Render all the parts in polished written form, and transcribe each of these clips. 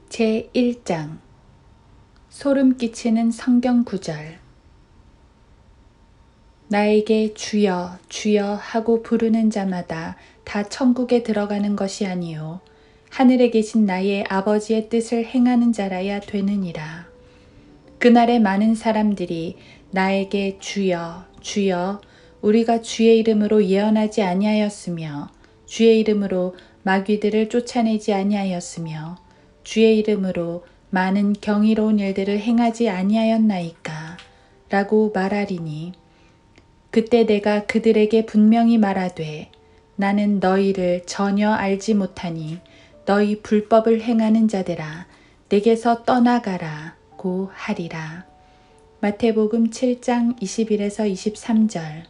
제1장 소름 끼치는 성경 구절. 나에게 주여 주여 하고 부르는 자마다 다 천국에 들어가는 것이 아니요 하늘에 계신 나의 아버지의 뜻을 행하는 자라야 되느니라. 그날에 많은 사람들이 나에게 주여 주여 우리가 주의 이름으로 예언하지 아니하였으며 주의 이름으로 마귀들을 쫓아내지 아니하였으며 주의 이름으로 많은 경이로운 일들을 행하지 아니하였나이까 라고 말하리니, 그때 내가 그들에게 분명히 말하되 나는 너희를 전혀 알지 못하니 너희 불법을 행하는 자들아 내게서 떠나가라 고 하리라. 마태복음 7장 21에서 23절.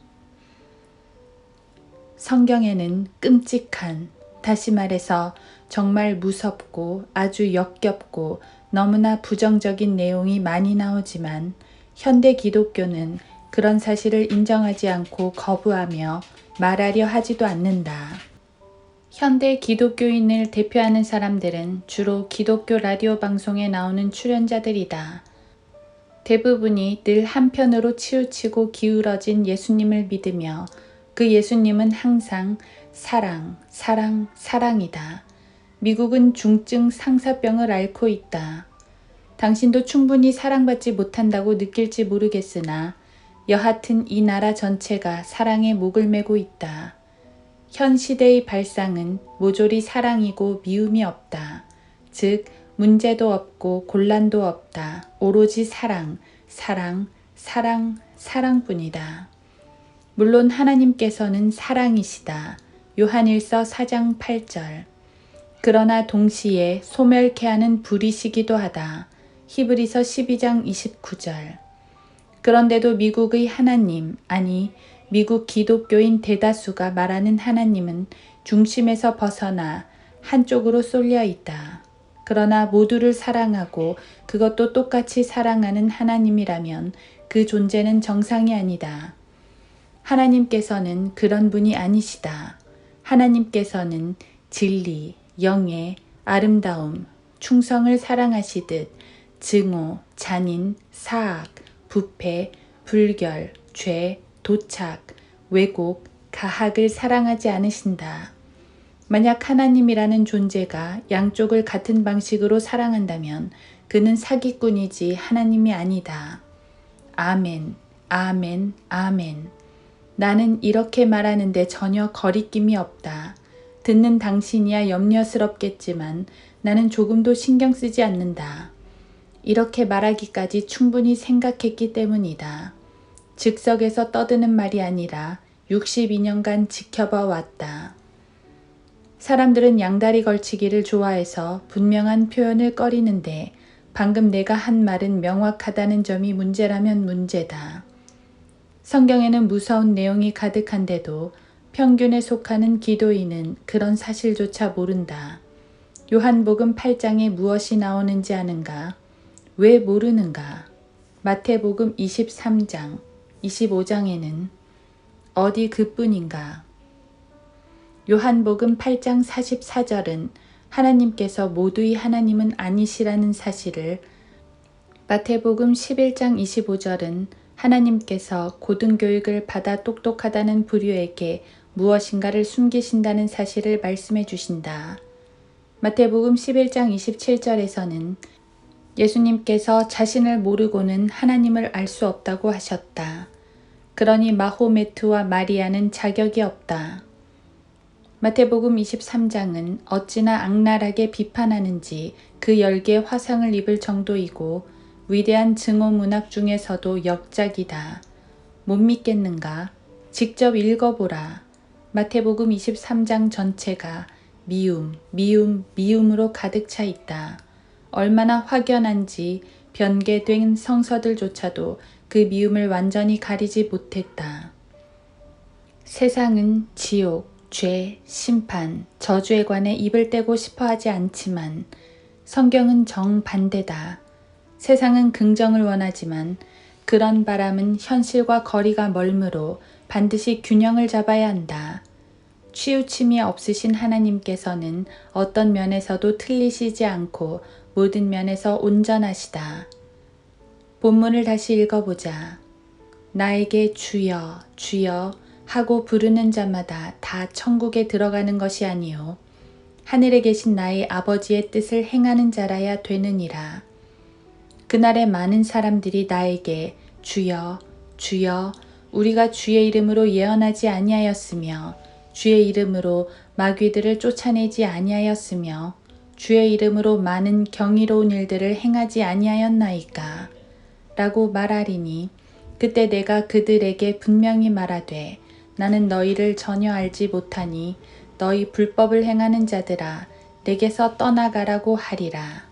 성경에는 끔찍한, 다시 말해서 정말 무섭고 아주 역겹고 너무나 부정적인 내용이 많이 나오지만 현대 기독교는 그런 사실을 인정하지 않고 거부하며 말하려 하지도 않는다. 현대 기독교인을 대표하는 사람들은 주로 기독교 라디오 방송에 나오는 출연자들이다. 대부분이 늘 한편으로 치우치고 기울어진 예수님을 믿으며 그 예수님은 항상 사랑, 사랑, 사랑이다. 미국은 중증 상사병을 앓고 있다. 당신도 충분히 사랑받지 못한다고 느낄지 모르겠으나 여하튼 이 나라 전체가 사랑에 목을 메고 있다. 현 시대의 발상은 모조리 사랑이고 미움이 없다. 즉 문제도 없고 곤란도 없다. 오로지 사랑, 사랑, 사랑, 사랑뿐이다. 물론 하나님께서는 사랑이시다. 요한일서 4장 8절. 그러나 동시에 소멸케 하는 불이시기도 하다. 히브리서 12장 29절. 그런데도 미국의 하나님, 아니 미국 기독교인 대다수가 말하는 하나님은 중심에서 벗어나 한쪽으로 쏠려 있다. 그러나 모두를 사랑하고 그것도 똑같이 사랑하는 하나님이라면 그 존재는 정상이 아니다. 하나님께서는 그런 분이 아니시다. 하나님께서는 진리, 영예, 아름다움, 충성을 사랑하시듯 증오, 잔인, 사악, 부패, 불결, 죄, 도착, 왜곡, 가학을 사랑하지 않으신다. 만약 하나님이라는 존재가 양쪽을 같은 방식으로 사랑한다면 그는 사기꾼이지 하나님이 아니다. 아멘, 아멘, 아멘. 나는 이렇게 말하는데 전혀 거리낌이 없다. 듣는 당신이야 염려스럽겠지만 나는 조금도 신경 쓰지 않는다. 이렇게 말하기까지 충분히 생각했기 때문이다. 즉석에서 떠드는 말이 아니라 62년간 지켜봐 왔다. 사람들은 양다리 걸치기를 좋아해서 분명한 표현을 꺼리는데 방금 내가 한 말은 명확하다는 점이 문제라면 문제다. 성경에는 무서운 내용이 가득한데도 평균에 속하는 기도인은 그런 사실조차 모른다. 요한복음 8장에 무엇이 나오는지 아는가? 왜 모르는가? 마태복음 23장, 25장에는 어디 그뿐인가? 요한복음 8장 44절은 하나님께서 모두의 하나님은 아니시라는 사실을, 마태복음 11장 25절은 하나님께서 고등교육을 받아 똑똑하다는 부류에게 무엇인가를 숨기신다는 사실을 말씀해 주신다. 마태복음 11장 27절에서는 예수님께서 자신을 모르고는 하나님을 알 수 없다고 하셨다. 그러니 마호메트와 마리아는 자격이 없다. 마태복음 23장은 어찌나 악랄하게 비판하는지 그 열기에 화상을 입을 정도이고 위대한 증오 문학 중에서도 역작이다. 못 믿겠는가? 직접 읽어보라. 마태복음 23장 전체가 미움, 미움, 미움으로 가득 차 있다. 얼마나 확연한지 변개된 성서들조차도 그 미움을 완전히 가리지 못했다. 세상은 지옥, 죄, 심판, 저주에 관해 입을 떼고 싶어 하지 않지만 성경은 정반대다. 세상은 긍정을 원하지만 그런 바람은 현실과 거리가 멀므로 반드시 균형을 잡아야 한다. 치우침이 없으신 하나님께서는 어떤 면에서도 틀리시지 않고 모든 면에서 온전하시다. 본문을 다시 읽어보자. 나에게 주여, 주여 하고 부르는 자마다 다 천국에 들어가는 것이 아니요 하늘에 계신 나의 아버지의 뜻을 행하는 자라야 되느니라. 그날에 많은 사람들이 나에게 주여, 주여, 우리가 주의 이름으로 예언하지 아니하였으며 주의 이름으로 마귀들을 쫓아내지 아니하였으며 주의 이름으로 많은 경이로운 일들을 행하지 아니하였나이까? 라고 말하리니 그때 내가 그들에게 분명히 말하되 나는 너희를 전혀 알지 못하니 너희 불법을 행하는 자들아 내게서 떠나가라고 하리라.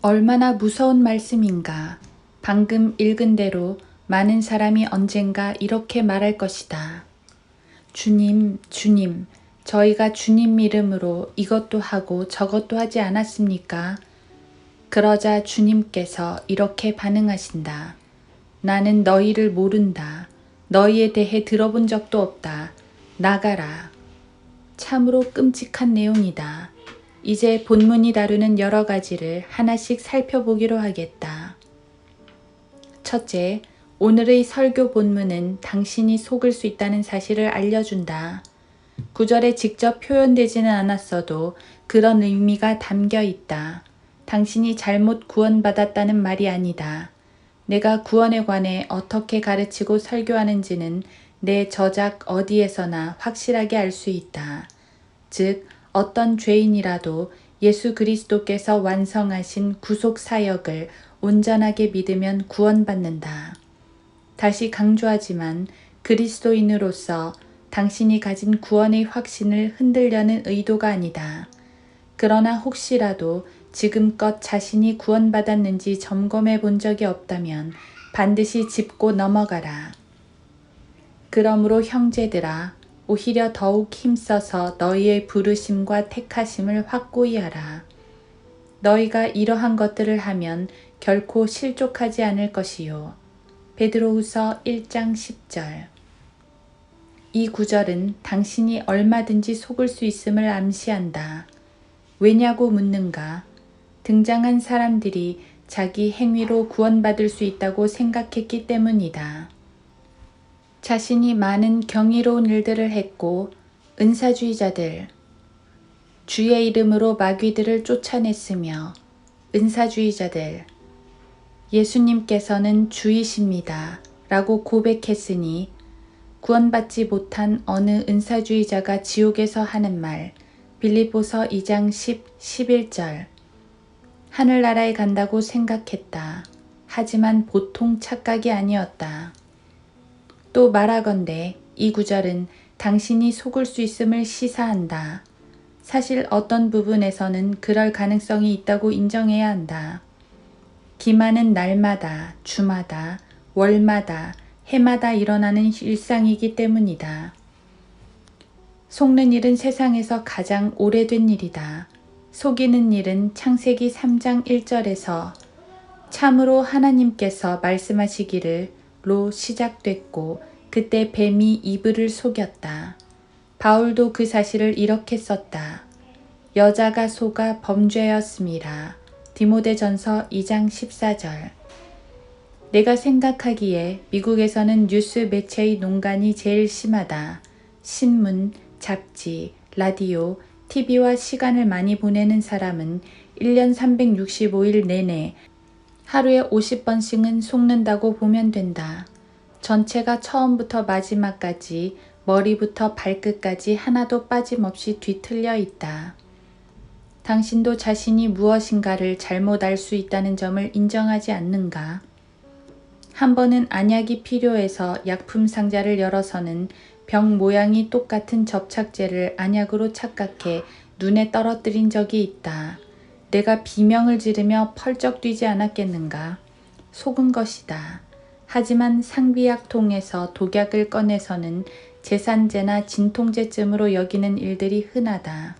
얼마나 무서운 말씀인가. 방금 읽은 대로 많은 사람이 언젠가 이렇게 말할 것이다. 주님, 주님, 저희가 주님 이름으로 이것도 하고 저것도 하지 않았습니까? 그러자 주님께서 이렇게 반응하신다. 나는 너희를 모른다. 너희에 대해 들어본 적도 없다. 나가라. 참으로 끔찍한 내용이다. 이제 본문이 다루는 여러 가지를 하나씩 살펴보기로 하겠다. 첫째, 오늘의 설교 본문은 당신이 속을 수 있다는 사실을 알려준다. 구절에 직접 표현되지는 않았어도 그런 의미가 담겨 있다. 당신이 잘못 구원받았다는 말이 아니다. 내가 구원에 관해 어떻게 가르치고 설교하는지는 내 저작 어디에서나 확실하게 알 수 있다. 즉, 어떤 죄인이라도 예수 그리스도께서 완성하신 구속 사역을 온전하게 믿으면 구원받는다. 다시 강조하지만 그리스도인으로서 당신이 가진 구원의 확신을 흔들려는 의도가 아니다. 그러나 혹시라도 지금껏 자신이 구원받았는지 점검해 본 적이 없다면 반드시 짚고 넘어가라. 그러므로 형제들아, 오히려 더욱 힘써서 너희의 부르심과 택하심을 확고히 하라. 너희가 이러한 것들을 하면 결코 실족하지 않을 것이요. 베드로후서 1장 10절. 이 구절은 당신이 얼마든지 속을 수 있음을 암시한다. 왜냐고 묻는가? 등장한 사람들이 자기 행위로 구원받을 수 있다고 생각했기 때문이다. 자신이 많은 경이로운 일들을 했고 은사주의자들, 주의 이름으로 마귀들을 쫓아냈으며 은사주의자들, 예수님께서는 주이십니다 라고 고백했으니 구원받지 못한 어느 은사주의자가 지옥에서 하는 말 빌립보서 2장 10, 11절 하늘나라에 간다고 생각했다. 하지만 보통 착각이 아니었다. 또 말하건대 이 구절은 당신이 속을 수 있음을 시사한다. 사실 어떤 부분에서는 그럴 가능성이 있다고 인정해야 한다. 기만은 날마다, 주마다, 월마다, 해마다 일어나는 일상이기 때문이다. 속는 일은 세상에서 가장 오래된 일이다. 속이는 일은 창세기 3장 1절에서 참으로 하나님께서 말씀하시기를 로 시작됐고 그때 뱀이 이브를 속였다. 바울도 그 사실을 이렇게 썼다. 여자가 속아 범죄였음이라. 디모데전서 2장 14절. 내가 생각하기에 미국에서는 뉴스 매체의 농간이 제일 심하다. 신문, 잡지, 라디오, TV와 시간을 많이 보내는 사람은 1년 365일 내내 하루에 50번씩은 속는다고 보면 된다. 전체가 처음부터 마지막까지 머리부터 발끝까지 하나도 빠짐없이 뒤틀려 있다. 당신도 자신이 무엇인가를 잘못 알 수 있다는 점을 인정하지 않는가? 한 번은 안약이 필요해서 약품 상자를 열어서는 병 모양이 똑같은 접착제를 안약으로 착각해 눈에 떨어뜨린 적이 있다. 내가 비명을 지르며 펄쩍 뛰지 않았겠는가? 속은 것이다. 하지만 상비약통에서 독약을 꺼내서는 제산제나 진통제쯤으로 여기는 일들이 흔하다.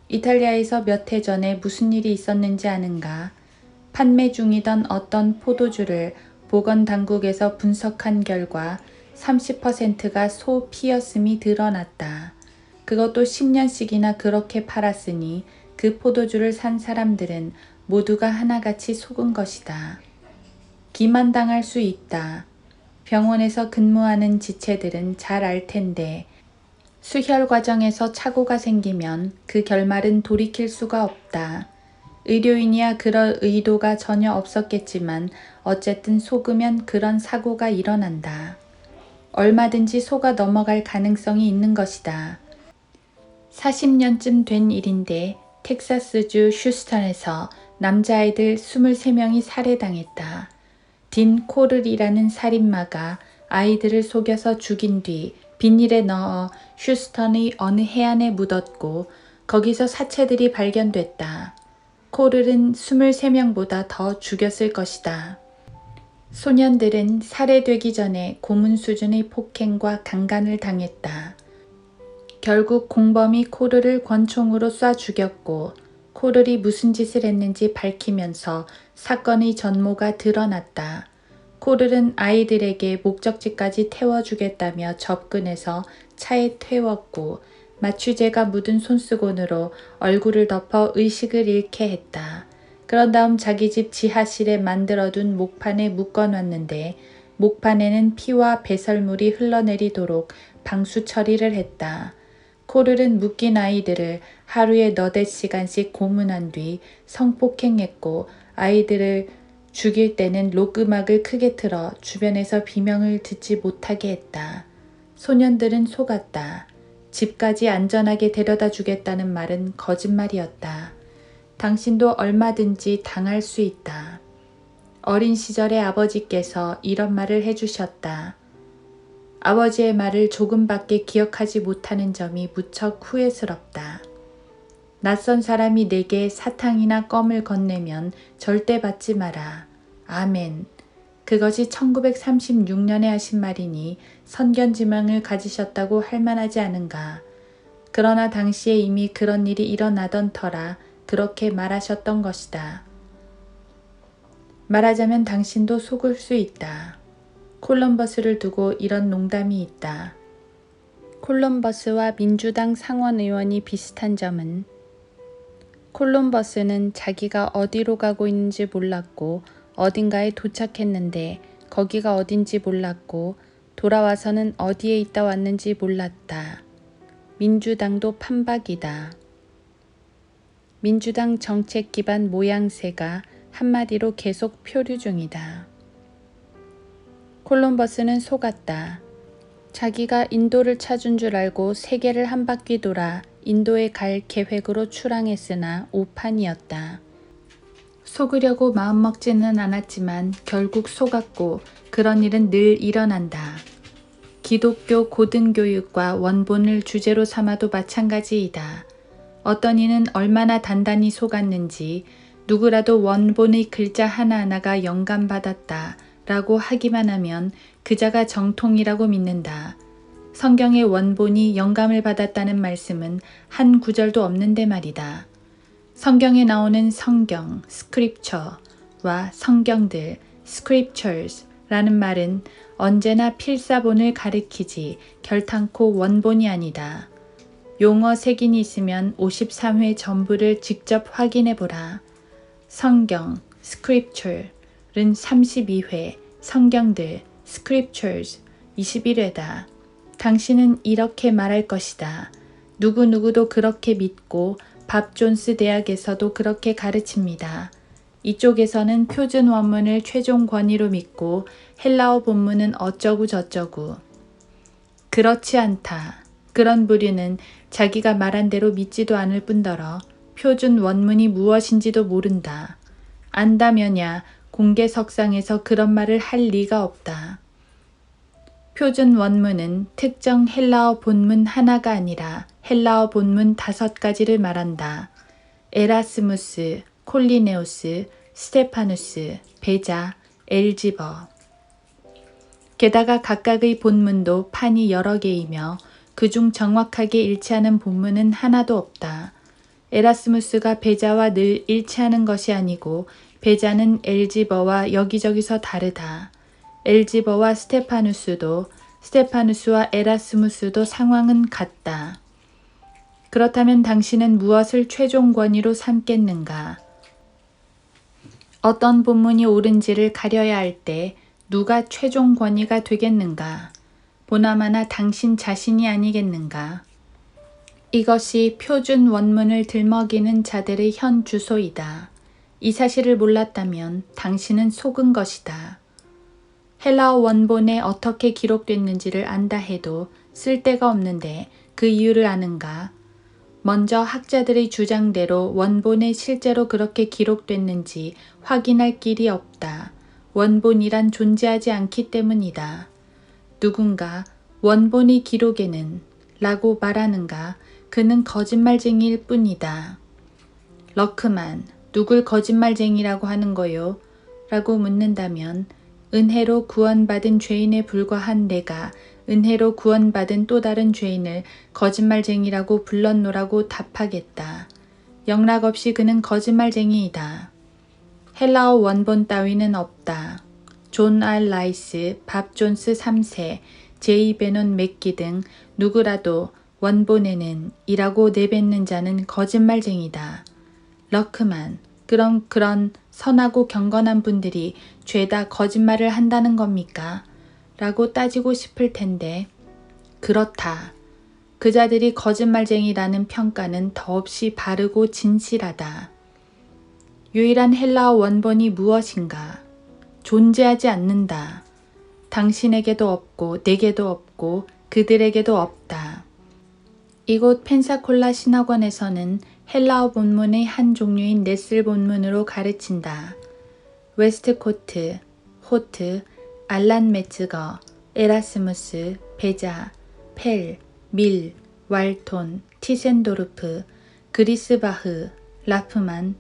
이탈리아에서 몇 해 전에 무슨 일이 있었는지 아는가? 판매 중이던 어떤 포도주를 보건당국에서 분석한 결과 30%가 소 피였음이 드러났다. 그것도 10년씩이나 그렇게 팔았으니 그 포도주를 산 사람들은 모두가 하나같이 속은 것이다. 기만당할 수 있다. 병원에서 근무하는 지체들은 잘 알 텐데 수혈 과정에서 착오가 생기면 그 결말은 돌이킬 수가 없다. 의료인이야 그럴 의도가 전혀 없었겠지만 어쨌든 속으면 그런 사고가 일어난다. 얼마든지 속아 넘어갈 가능성이 있는 것이다. 40년쯤 된 일인데 텍사스주 휴스턴에서 남자아이들 23명이 살해당했다. 딘 코를이라는 살인마가 아이들을 속여서 죽인 뒤 비닐에 넣어 휴스턴의 어느 해안에 묻었고 거기서 사체들이 발견됐다. 코를은 23명보다 더 죽였을 것이다. 소년들은 살해되기 전에 고문 수준의 폭행과 강간을 당했다. 결국 공범이 코를을 권총으로 쏴 죽였고 코를이 무슨 짓을 했는지 밝히면서 사건의 전모가 드러났다. 코를은 아이들에게 목적지까지 태워주겠다며 접근해서 차에 태웠고 마취제가 묻은 손수건으로 얼굴을 덮어 의식을 잃게 했다. 그런 다음 자기 집 지하실에 만들어둔 목판에 묶어놨는데 목판에는 피와 배설물이 흘러내리도록 방수 처리를 했다. 코를은 묶인 아이들을 하루에 너댓 시간씩 고문한 뒤 성폭행했고 아이들을 죽일 때는 록 음악을 크게 틀어 주변에서 비명을 듣지 못하게 했다. 소년들은 속았다. 집까지 안전하게 데려다 주겠다는 말은 거짓말이었다. 당신도 얼마든지 당할 수 있다. 어린 시절에 아버지께서 이런 말을 해주셨다. 아버지의 말을 조금밖에 기억하지 못하는 점이 무척 후회스럽다. 낯선 사람이 내게 사탕이나 껌을 건네면 절대 받지 마라. 아멘. 그것이 1936년에 하신 말이니 선견지망을 가지셨다고 할 만하지 않은가. 그러나 당시에 이미 그런 일이 일어나던 터라 그렇게 말하셨던 것이다. 말하자면 당신도 속을 수 있다. 콜럼버스를 두고 이런 농담이 있다. 콜럼버스와 민주당 상원의원이 비슷한 점은 콜럼버스는 자기가 어디로 가고 있는지 몰랐고 어딘가에 도착했는데 거기가 어딘지 몰랐고 돌아와서는 어디에 있다 왔는지 몰랐다. 민주당도 판박이다. 민주당 정책 기반 모양새가 한마디로 계속 표류 중이다. 콜럼버스는 속았다. 자기가 인도를 찾은 줄 알고 세계를 한 바퀴 돌아 인도에 갈 계획으로 출항했으나 오판이었다. 속으려고 마음먹지는 않았지만 결국 속았고 그런 일은 늘 일어난다. 기독교 고등교육과 원본을 주제로 삼아도 마찬가지이다. 어떤 이는 얼마나 단단히 속았는지 누구라도 원본의 글자 하나하나가 영감받았다 라고 하기만 하면 그자가 정통이라고 믿는다. 성경의 원본이 영감을 받았다는 말씀은 한 구절도 없는데 말이다. 성경에 나오는 성경, scripture와 성경들, scriptures라는 말은 언제나 필사본을 가리키지 결탄코 원본이 아니다. 용어 색인이 있으면 53회 전부를 직접 확인해보라. 성경, scripture는 32회, 성경들, scriptures 21회다. 당신은 이렇게 말할 것이다. 누구누구도 그렇게 믿고 밥 존스 대학에서도 그렇게 가르칩니다. 이쪽에서는 표준 원문을 최종 권위로 믿고 헬라어 본문은 어쩌고 저쩌고. 그렇지 않다. 그런 부류는 자기가 말한 대로 믿지도 않을 뿐더러 표준 원문이 무엇인지도 모른다. 안다면야 공개석상에서 그런 말을 할 리가 없다. 표준 원문은 특정 헬라어 본문 하나가 아니라 헬라어 본문 5가지를 말한다. 에라스무스, 콜리네오스, 스테파누스, 베자, 엘지버. 게다가 각각의 본문도 판이 여러 개이며 그중 정확하게 일치하는 본문은 하나도 없다. 에라스무스가 베자와 늘 일치하는 것이 아니고 베자는 엘지버와 여기저기서 다르다. 엘지버와 스테파누스도 스테파누스와 에라스무스도 상황은 같다. 그렇다면 당신은 무엇을 최종 권위로 삼겠는가? 어떤 본문이 옳은지를 가려야 할 때 누가 최종 권위가 되겠는가? 보나마나 당신 자신이 아니겠는가? 이것이 표준 원문을 들먹이는 자들의 현 주소이다. 이 사실을 몰랐다면 당신은 속은 것이다. 헬라어 원본에 어떻게 기록됐는지를 안다 해도 쓸데가 없는데 그 이유를 아는가? 먼저 학자들의 주장대로 원본에 실제로 그렇게 기록됐는지 확인할 길이 없다. 원본이란 존재하지 않기 때문이다. 누군가 원본의 기록에는 라고 말하는가? 그는 거짓말쟁이일 뿐이다. 러크만, 누굴 거짓말쟁이라고 하는 거요? 라고 묻는다면 은혜로 구원받은 죄인에 불과한 내가 은혜로 구원받은 또 다른 죄인을 거짓말쟁이라고 불렀노라고 답하겠다. 영락없이 그는 거짓말쟁이이다. 헬라어 원본 따위는 없다. 존 R. 라이스, 밥 존스 3세, 제이 베논 맥기 등 누구라도 원본에는 이라고 내뱉는 자는 거짓말쟁이다. 러크만, 그럼 그런 선하고 경건한 분들이 죄다 거짓말을 한다는 겁니까? 라고 따지고 싶을 텐데 그렇다. 그자들이 거짓말쟁이라는 평가는 더없이 바르고 진실하다. 유일한 헬라어 원본이 무엇인가? 존재하지 않는다. 당신에게도 없고 내게도 없고 그들에게도 없다. 이곳 펜사콜라 신학원에서는 헬라어 본문의 한 종류인 넷슬 본문으로 가르친다. 웨스트코트, 호트, 알란 메츠거, 에라스무스, 베자, 펠, 밀, 왈톤, 티센도르프, 그리스바흐, 라프만,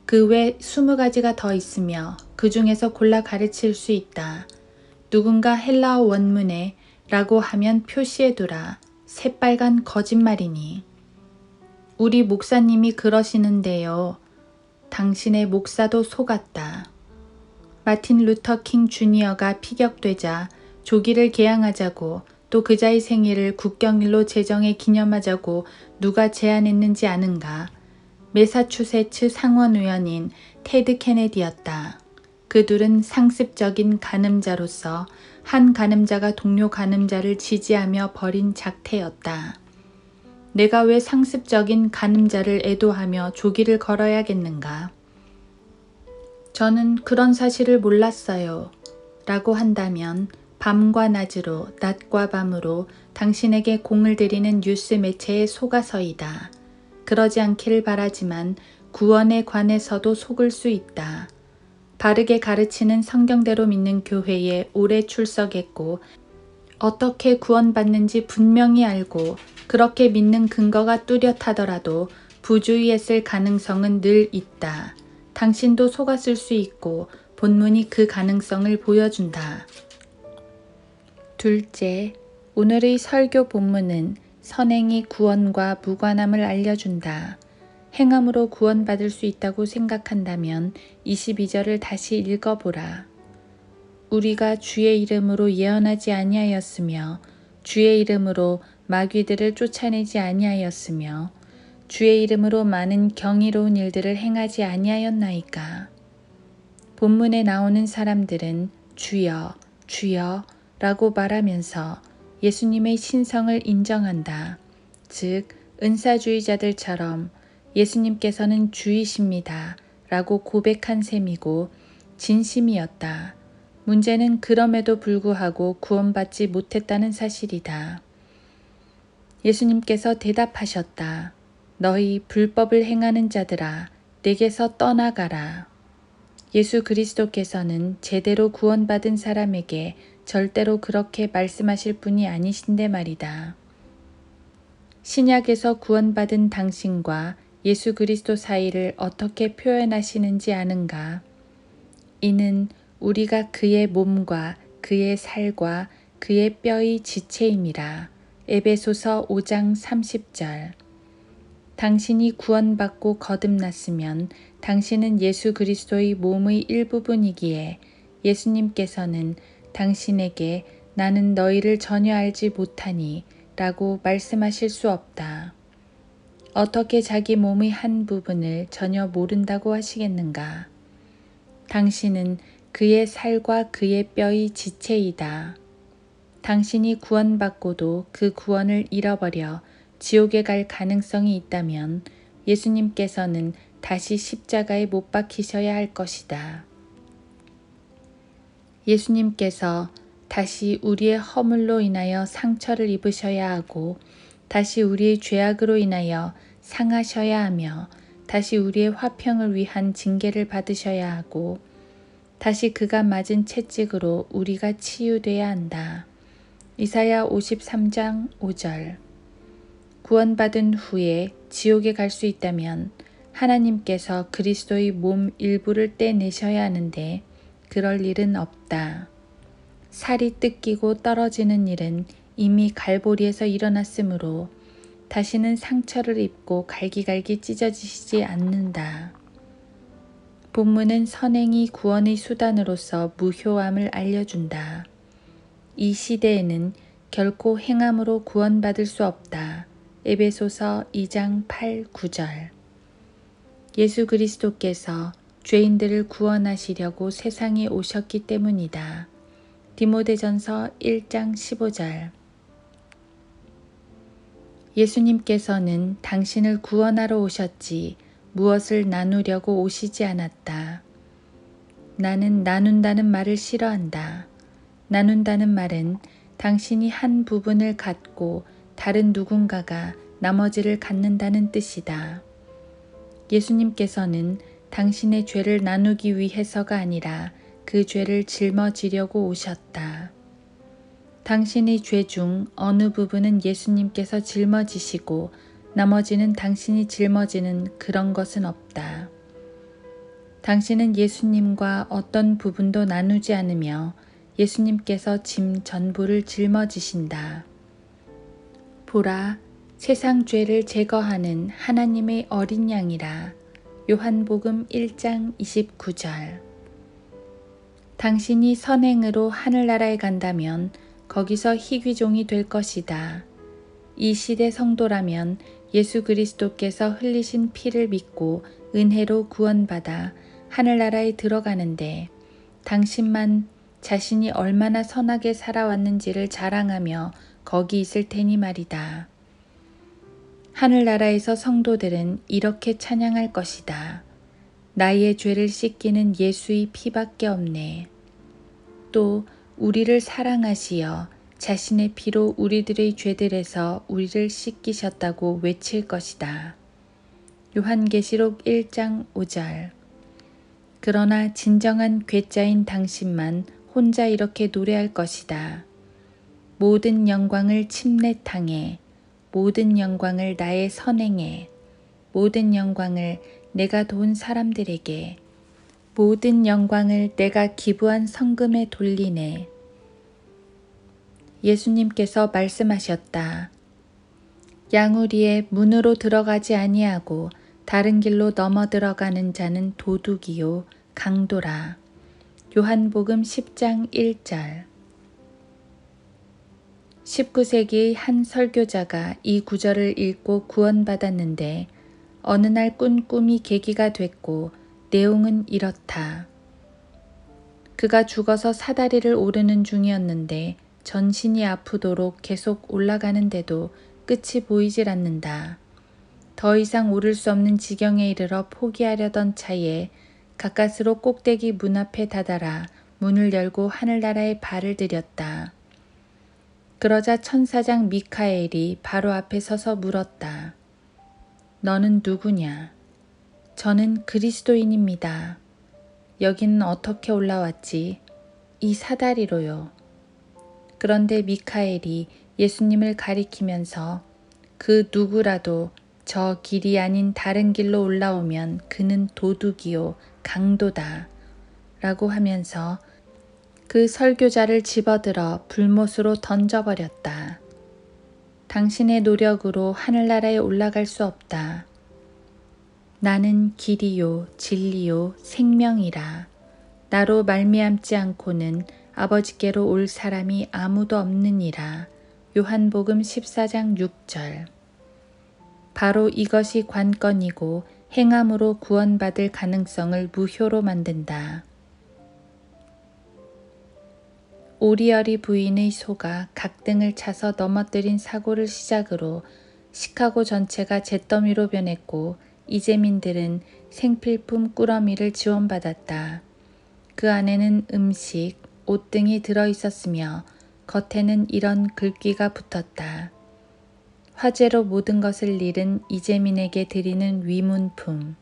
그 외 20가지가 더 있으며 그 중에서 골라 가르칠 수 있다. 누군가 헬라어 원문에 라고 하면 표시해두라. 새빨간 거짓말이니. 우리 목사님이 그러시는데요. 당신의 목사도 속았다. 마틴 루터 킹 주니어가 피격되자 조기를 개항하자고 또 그자의 생일을 국경일로 제정해 기념하자고 누가 제안했는지 아는가? 매사추세츠 상원의원인 테드 케네디였다. 그 둘은 상습적인 간음자로서 한 간음자가 동료 간음자를 지지하며 벌인 작태였다. 내가 왜 상습적인 간음자를 애도하며 조기를 걸어야겠는가? 저는 그런 사실을 몰랐어요. 라고 한다면 밤과 낮으로 낮과 밤으로 당신에게 공을 들이는 뉴스 매체에 속아서이다. 그러지 않기를 바라지만 구원에 관해서도 속을 수 있다. 바르게 가르치는 성경대로 믿는 교회에 오래 출석했고 어떻게 구원받는지 분명히 알고 그렇게 믿는 근거가 뚜렷하더라도 부주의했을 가능성은 늘 있다. 당신도 속았을 수 있고 본문이 그 가능성을 보여준다. 둘째, 오늘의 설교 본문은 선행이 구원과 무관함을 알려준다. 행함으로 구원받을 수 있다고 생각한다면 22절을 다시 읽어보라. 우리가 주의 이름으로 예언하지 아니하였으며 주의 이름으로 마귀들을 쫓아내지 아니하였으며 주의 이름으로 많은 경이로운 일들을 행하지 아니하였나이까. 본문에 나오는 사람들은 주여, 주여 라고 말하면서 예수님의 신성을 인정한다. 즉 은사주의자들처럼 예수님께서는 주이십니다 라고 고백한 셈이고 진심이었다. 문제는 그럼에도 불구하고 구원받지 못했다는 사실이다. 예수님께서 대답하셨다. 너희 불법을 행하는 자들아, 내게서 떠나가라. 예수 그리스도께서는 제대로 구원받은 사람에게 절대로 그렇게 말씀하실 분이 아니신데 말이다. 신약에서 구원받은 당신과 예수 그리스도 사이를 어떻게 표현하시는지 아는가? 이는 우리가 그의 몸과 그의 살과 그의 뼈의 지체임이라. 에베소서 5장 30절. 당신이 구원받고 거듭났으면 당신은 예수 그리스도의 몸의 일부분이기에 예수님께서는 당신에게 나는 너희를 전혀 알지 못하니 라고 말씀하실 수 없다. 어떻게 자기 몸의 한 부분을 전혀 모른다고 하시겠는가? 당신은 그의 살과 그의 뼈의 지체이다. 당신이 구원받고도 그 구원을 잃어버려 지옥에 갈 가능성이 있다면 예수님께서는 다시 십자가에 못 박히셔야 할 것이다. 예수님께서 다시 우리의 허물로 인하여 상처를 입으셔야 하고 다시 우리의 죄악으로 인하여 상하셔야 하며 다시 우리의 화평을 위한 징계를 받으셔야 하고 다시 그가 맞은 채찍으로 우리가 치유돼야 한다. 이사야 53장 5절. 구원받은 후에 지옥에 갈 수 있다면 하나님께서 그리스도의 몸 일부를 떼내셔야 하는데 그럴 일은 없다. 살이 뜯기고 떨어지는 일은 이미 갈보리에서 일어났으므로 다시는 상처를 입고 갈기갈기 찢어지시지 않는다. 본문은 선행이 구원의 수단으로서 무효함을 알려준다. 이 시대에는 결코 행함으로 구원받을 수 없다. 에베소서 2장 8, 9절. 예수 그리스도께서 죄인들을 구원하시려고 세상에 오셨기 때문이다. 디모데전서 1장 15절. 예수님께서는 당신을 구원하러 오셨지 무엇을 나누려고 오시지 않았다. 나는 나눈다는 말을 싫어한다. 나눈다는 말은 당신이 한 부분을 갖고 다른 누군가가 나머지를 갖는다는 뜻이다. 예수님께서는 당신의 죄를 나누기 위해서가 아니라 그 죄를 짊어지려고 오셨다. 당신의 죄 중 어느 부분은 예수님께서 짊어지시고 나머지는 당신이 짊어지는 그런 것은 없다. 당신은 예수님과 어떤 부분도 나누지 않으며 예수님께서 짐 전부를 짊어지신다. 보라, 세상 죄를 제거하는 하나님의 어린 양이라. 요한복음 1장 29절. 당신이 선행으로 하늘나라에 간다면 거기서 희귀종이 될 것이다. 이 시대 성도라면 예수 그리스도께서 흘리신 피를 믿고 은혜로 구원받아 하늘나라에 들어가는데 당신만 자신이 얼마나 선하게 살아왔는지를 자랑하며 거기 있을 테니 말이다. 하늘나라에서 성도들은 이렇게 찬양할 것이다. 나의 죄를 씻기는 예수의 피밖에 없네. 또 우리를 사랑하시어 자신의 피로 우리들의 죄들에서 우리를 씻기셨다고 외칠 것이다. 요한계시록 1장 5절. 그러나 진정한 괴짜인 당신만 혼자 이렇게 노래할 것이다. 모든 영광을 침례탕에, 모든 영광을 나의 선행에, 모든 영광을 내가 도운 사람들에게, 모든 영광을 내가 기부한 성금에 돌리네. 예수님께서 말씀하셨다. 양우리의 문으로 들어가지 아니하고 다른 길로 넘어 들어가는 자는 도둑이요 강도라. 요한복음 10장 1절. 19세기의 한 설교자가 이 구절을 읽고 구원받았는데 어느 날 꾼 꿈이 계기가 됐고 내용은 이렇다. 그가 죽어서 사다리를 오르는 중이었는데 전신이 아프도록 계속 올라가는데도 끝이 보이질 않는다. 더 이상 오를 수 없는 지경에 이르러 포기하려던 차에 가까스로 꼭대기 문 앞에 다다라 문을 열고 하늘나라에 발을 들였다. 그러자 천사장 미카엘이 바로 앞에 서서 물었다. 너는 누구냐? 저는 그리스도인입니다. 여기는 어떻게 올라왔지? 이 사다리로요. 그런데 미카엘이 예수님을 가리키면서 그 누구라도 저 길이 아닌 다른 길로 올라오면 그는 도둑이요 강도다 라고 하면서 그 설교자를 집어들어 불못으로 던져버렸다. 당신의 노력으로 하늘나라에 올라갈 수 없다. 나는 길이요 진리요 생명이라. 나로 말미암지 않고는 아버지께로 올 사람이 아무도 없느니라. 요한복음 14장 6절. 바로 이것이 관건이고 행함으로 구원받을 가능성을 무효로 만든다. 오리어리 부인의 소가 각등을 차서 넘어뜨린 사고를 시작으로 시카고 전체가 잿더미로 변했고 이재민들은 생필품 꾸러미를 지원받았다. 그 안에는 음식, 옷 등이 들어있었으며 겉에는 이런 글귀가 붙었다. 화재로 모든 것을 잃은 이재민에게 드리는 위문품.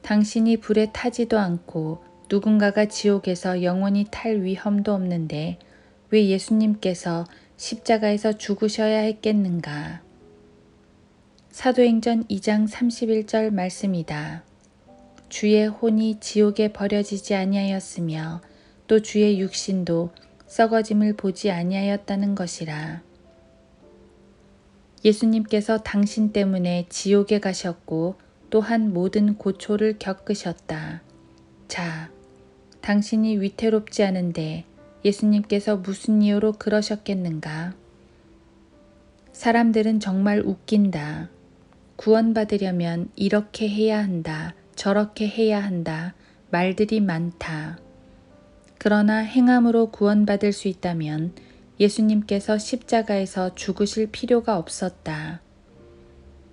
당신이 불에 타지도 않고 누군가가 지옥에서 영원히 탈 위험도 없는데 왜 예수님께서 십자가에서 죽으셔야 했겠는가? 사도행전 2장 31절 말씀이다. 주의 혼이 지옥에 버려지지 아니하였으며 또 주의 육신도 썩어짐을 보지 아니하였다는 것이라. 예수님께서 당신 때문에 지옥에 가셨고 또한 모든 고초를 겪으셨다. 자, 당신이 위태롭지 않은데 예수님께서 무슨 이유로 그러셨겠는가? 사람들은 정말 웃긴다. 구원받으려면 이렇게 해야 한다, 저렇게 해야 한다, 말들이 많다. 그러나 행함으로 구원받을 수 있다면 예수님께서 십자가에서 죽으실 필요가 없었다.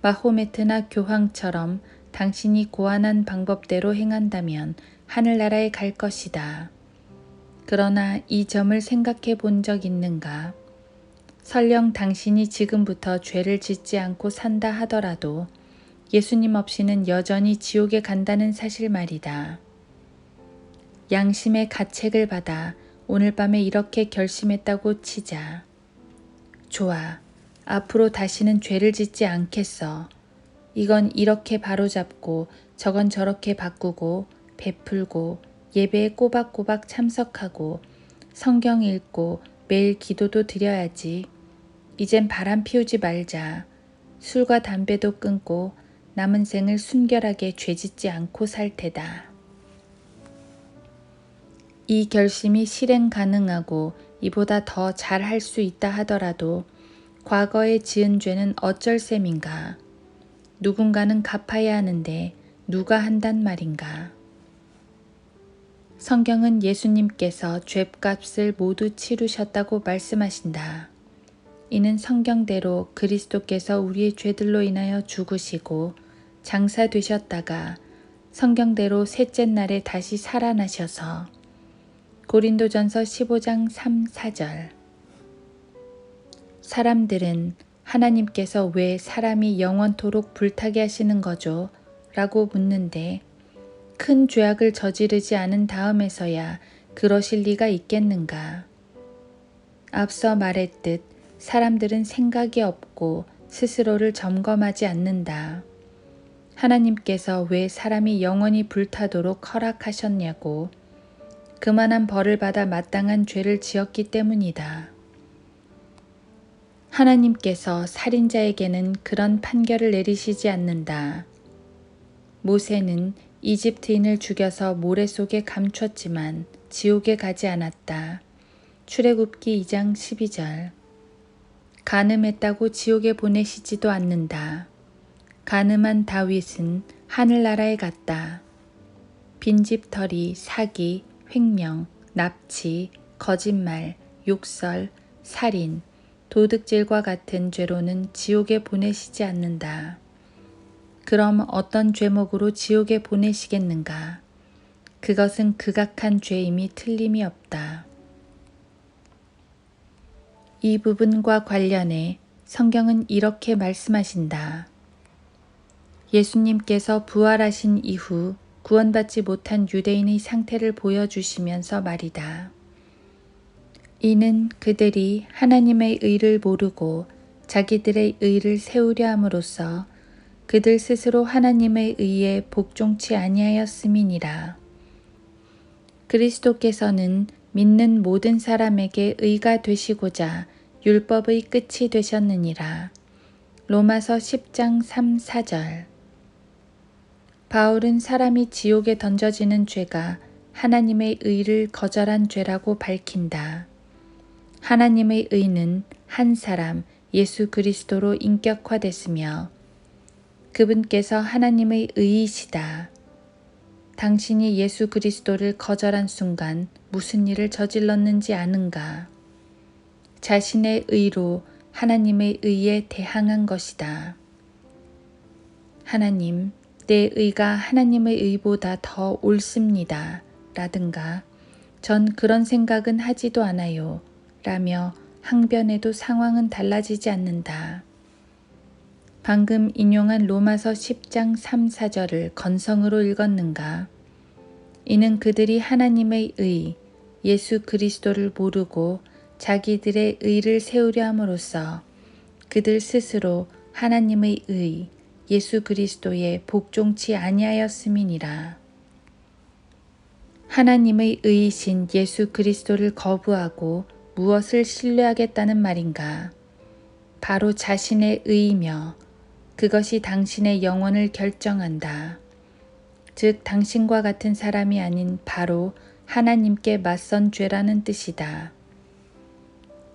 마호메트나 교황처럼 당신이 고안한 방법대로 행한다면 하늘나라에 갈 것이다. 그러나 이 점을 생각해 본 적 있는가? 설령 당신이 지금부터 죄를 짓지 않고 산다 하더라도 예수님 없이는 여전히 지옥에 간다는 사실 말이다. 양심의 가책을 받아 오늘 밤에 이렇게 결심했다고 치자. 좋아. 앞으로 다시는 죄를 짓지 않겠어. 이건 이렇게 바로잡고 저건 저렇게 바꾸고 베풀고 예배에 꼬박꼬박 참석하고 성경 읽고 매일 기도도 드려야지. 이젠 바람 피우지 말자. 술과 담배도 끊고 남은 생을 순결하게 죄짓지 않고 살 테다. 이 결심이 실행 가능하고 이보다 더 잘할 수 있다 하더라도 과거에 지은 죄는 어쩔 셈인가? 누군가는 갚아야 하는데 누가 한단 말인가? 성경은 예수님께서 죗값을 모두 치르셨다고 말씀하신다. 이는 성경대로 그리스도께서 우리의 죄들로 인하여 죽으시고 장사되셨다가 성경대로 셋째 날에 다시 살아나셔서 고린도전서 15장 3, 4절. 사람들은 하나님께서 왜 사람이 영원토록 불타게 하시는 거죠? 라고 묻는데 큰 죄악을 저지르지 않은 다음에서야 그러실 리가 있겠는가? 앞서 말했듯 사람들은 생각이 없고 스스로를 점검하지 않는다. 하나님께서 왜 사람이 영원히 불타도록 허락하셨냐고. 그만한 벌을 받아 마땅한 죄를 지었기 때문이다. 하나님께서 살인자에게는 그런 판결을 내리시지 않는다. 모세는 이집트인을 죽여서 모래 속에 감췄지만 지옥에 가지 않았다. 출애굽기 2장 12절. 간음했다고 지옥에 보내시지도 않는다. 간음한 다윗은 하늘나라에 갔다. 빈집털이, 사기, 횡령, 납치, 거짓말, 욕설, 살인, 도둑질과 같은 죄로는 지옥에 보내시지 않는다. 그럼 어떤 죄목으로 지옥에 보내시겠는가? 그것은 극악한 죄임이 틀림이 없다. 이 부분과 관련해 성경은 이렇게 말씀하신다. 예수님께서 부활하신 이후 구원받지 못한 유대인의 상태를 보여주시면서 말이다. 이는 그들이 하나님의 의를 모르고 자기들의 의를 세우려 함으로써 그들 스스로 하나님의 의에 복종치 아니하였음이니라. 그리스도께서는 믿는 모든 사람에게 의가 되시고자 율법의 끝이 되셨느니라. 로마서 10장 3, 4절. 바울은 사람이 지옥에 던져지는 죄가 하나님의 의를 거절한 죄라고 밝힌다. 하나님의 의는 한 사람 예수 그리스도로 인격화됐으며 그분께서 하나님의 의이시다. 당신이 예수 그리스도를 거절한 순간 무슨 일을 저질렀는지 아는가? 자신의 의로 하나님의 의에 대항한 것이다. 하나님, 내 의가 하나님의 의보다 더 옳습니다. 라든가, 전 그런 생각은 하지도 않아요. 라며 항변해도 상황은 달라지지 않는다. 방금 인용한 로마서 10장 3, 4절을 건성으로 읽었는가? 이는 그들이 하나님의 의, 예수 그리스도를 모르고 자기들의 의를 세우려 함으로써 그들 스스로 하나님의 의, 예수 그리스도에 복종치 아니하였음이니라. 하나님의 의이신 예수 그리스도를 거부하고 무엇을 신뢰하겠다는 말인가? 바로 자신의 의이며 그것이 당신의 영혼을 결정한다. 즉 당신과 같은 사람이 아닌 바로 하나님께 맞선 죄라는 뜻이다.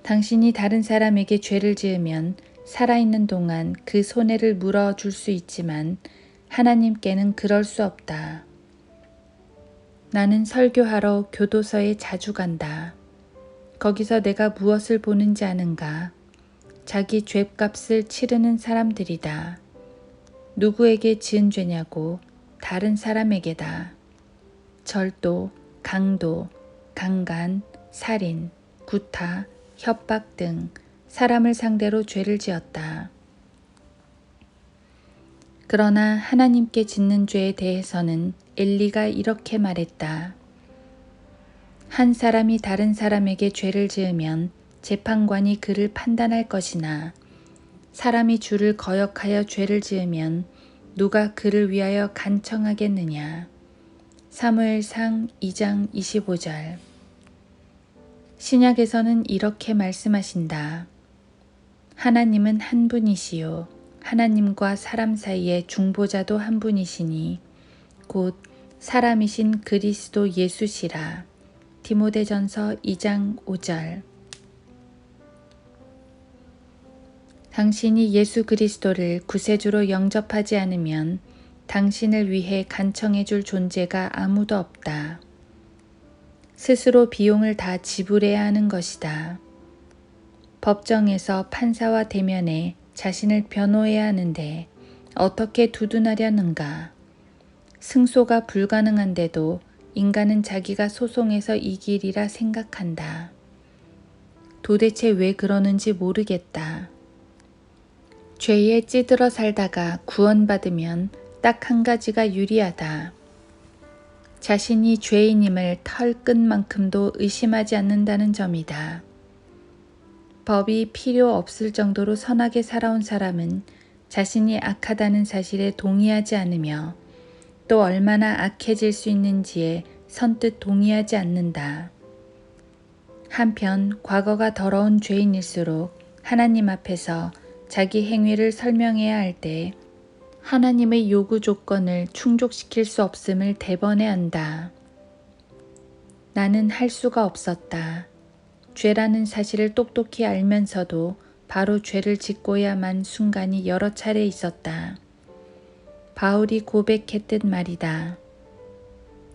당신이 다른 사람에게 죄를 지으면 살아있는 동안 그 손해를 물어줄 수 있지만 하나님께는 그럴 수 없다. 나는 설교하러 교도소에 자주 간다. 거기서 내가 무엇을 보는지 아는가? 자기 죗값을 치르는 사람들이다. 누구에게 지은 죄냐고? 다른 사람에게다. 절도, 강도, 강간, 살인, 구타, 협박 등 사람을 상대로 죄를 지었다. 그러나 하나님께 짓는 죄에 대해서는 엘리가 이렇게 말했다. 한 사람이 다른 사람에게 죄를 지으면 재판관이 그를 판단할 것이나 사람이 주를 거역하여 죄를 지으면 누가 그를 위하여 간청하겠느냐. 사무엘상 2장 25절. 신약에서는 이렇게 말씀하신다. 하나님은 한 분이시요 하나님과 사람 사이의 중보자도 한 분이시니 곧 사람이신 그리스도 예수시라. 디모데전서 2장 5절. 당신이 예수 그리스도를 구세주로 영접하지 않으면 당신을 위해 간청해 줄 존재가 아무도 없다. 스스로 비용을 다 지불해야 하는 것이다. 법정에서 판사와 대면해 자신을 변호해야 하는데 어떻게 두둔하려는가? 승소가 불가능한데도 인간은 자기가 소송해서 이기리라 생각한다. 도대체 왜 그러는지 모르겠다. 죄에 찌들어 살다가 구원받으면 딱 한 가지가 유리하다. 자신이 죄인임을 털끝만큼도 의심하지 않는다는 점이다. 법이 필요 없을 정도로 선하게 살아온 사람은 자신이 악하다는 사실에 동의하지 않으며 또 얼마나 악해질 수 있는지에 선뜻 동의하지 않는다. 한편 과거가 더러운 죄인일수록 하나님 앞에서 자기 행위를 설명해야 할 때 하나님의 요구 조건을 충족시킬 수 없음을 대번에 안다. 나는 할 수가 없었다. 죄라는 사실을 똑똑히 알면서도 바로 죄를 짓고야만 순간이 여러 차례 있었다. 바울이 고백했듯 말이다.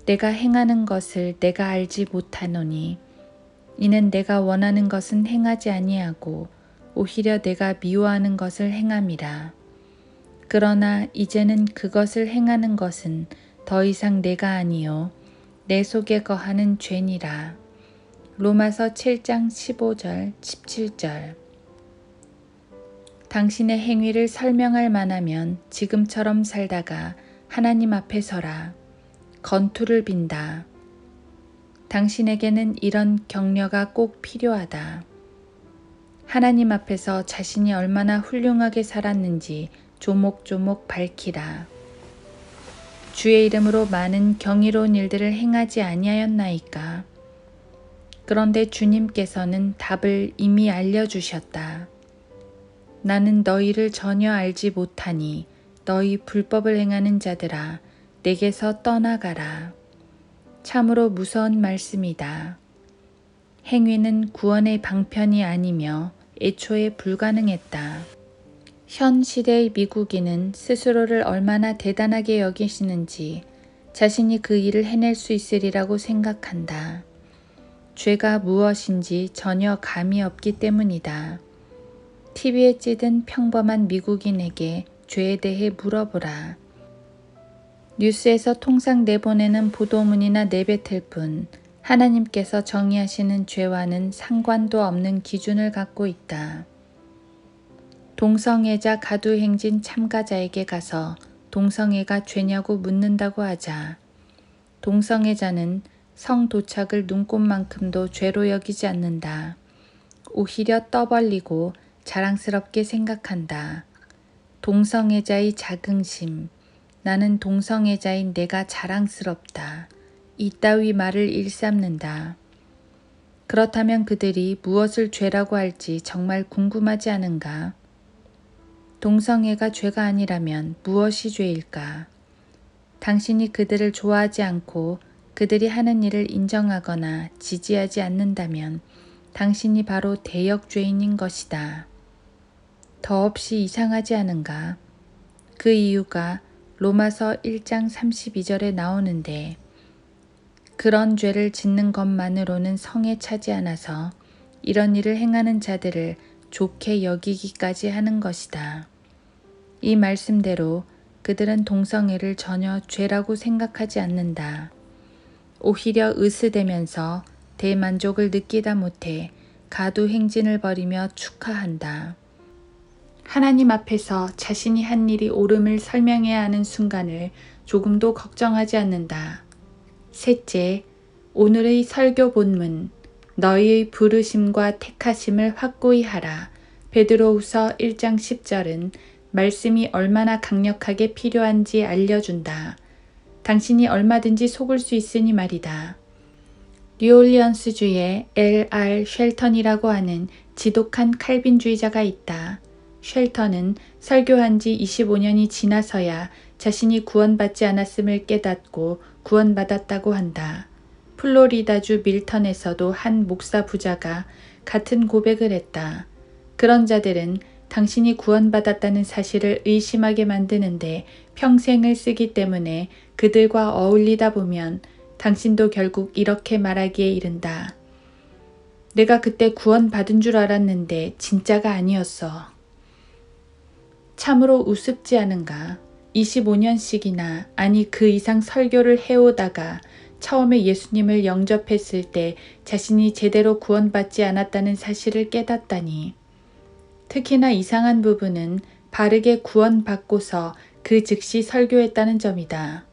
내가 행하는 것을 내가 알지 못하노니 이는 내가 원하는 것은 행하지 아니하고 오히려 내가 미워하는 것을 행함이라. 그러나 이제는 그것을 행하는 것은 더 이상 내가 아니요 내 속에 거하는 죄니라. 로마서 7장 15절 17절. 당신의 행위를 설명할 만하면 지금처럼 살다가 하나님 앞에 서라. 건투를 빈다. 당신에게는 이런 격려가 꼭 필요하다. 하나님 앞에서 자신이 얼마나 훌륭하게 살았는지 조목조목 밝히라. 주의 이름으로 많은 경이로운 일들을 행하지 아니하였나이까. 그런데 주님께서는 답을 이미 알려주셨다. 나는 너희를 전혀 알지 못하니 너희 불법을 행하는 자들아 내게서 떠나가라. 참으로 무서운 말씀이다. 행위는 구원의 방편이 아니며 애초에 불가능했다. 현 시대의 미국인은 스스로를 얼마나 대단하게 여기시는지 자신이 그 일을 해낼 수 있으리라고 생각한다. 죄가 무엇인지 전혀 감이 없기 때문이다. TV에 찌든 평범한 미국인에게 죄에 대해 물어보라. 뉴스에서 통상 내보내는 보도문이나 내뱉을 뿐 하나님께서 정의하시는 죄와는 상관도 없는 기준을 갖고 있다. 동성애자 가두행진 참가자에게 가서 동성애가 죄냐고 묻는다고 하자 동성애자는 성도착을 눈꽃만큼도 죄로 여기지 않는다. 오히려 떠벌리고 자랑스럽게 생각한다. 동성애자의 자긍심, 나는 동성애자인 내가 자랑스럽다. 이따위 말을 일삼는다. 그렇다면 그들이 무엇을 죄라고 할지 정말 궁금하지 않은가? 동성애가 죄가 아니라면 무엇이 죄일까? 당신이 그들을 좋아하지 않고 그들이 하는 일을 인정하거나 지지하지 않는다면 당신이 바로 대역죄인인 것이다. 더없이 이상하지 않은가? 그 이유가 로마서 1장 32절에 나오는데 그런 죄를 짓는 것만으로는 성에 차지 않아서 이런 일을 행하는 자들을 좋게 여기기까지 하는 것이다. 이 말씀대로 그들은 동성애를 전혀 죄라고 생각하지 않는다. 오히려 으스대면서 대만족을 느끼다 못해 가두행진을 벌이며 축하한다. 하나님 앞에서 자신이 한 일이 옳음을 설명해야 하는 순간을 조금도 걱정하지 않는다. 셋째, 오늘의 설교 본문, 너희의 부르심과 택하심을 확고히 하라. 베드로후서 1장 10절은 말씀이 얼마나 강력하게 필요한지 알려준다. 당신이 얼마든지 속을 수 있으니 말이다. 뉴올리언스주의 L.R. 쉘턴이라고 하는 지독한 칼빈주의자가 있다. 쉘턴은 설교한 지 25년이 지나서야 자신이 구원받지 않았음을 깨닫고 구원받았다고 한다. 플로리다주 밀턴에서도 한 목사 부자가 같은 고백을 했다. 그런 자들은 당신이 구원받았다는 사실을 의심하게 만드는데 평생을 쓰기 때문에 그들과 어울리다 보면 당신도 결국 이렇게 말하기에 이른다. 내가 그때 구원받은 줄 알았는데 진짜가 아니었어. 참으로 우습지 않은가? 25년씩이나 아니 그 이상 설교를 해오다가 처음에 예수님을 영접했을 때 자신이 제대로 구원받지 않았다는 사실을 깨닫다니. 특히나 이상한 부분은 바르게 구원받고서 그 즉시 설교했다는 점이다.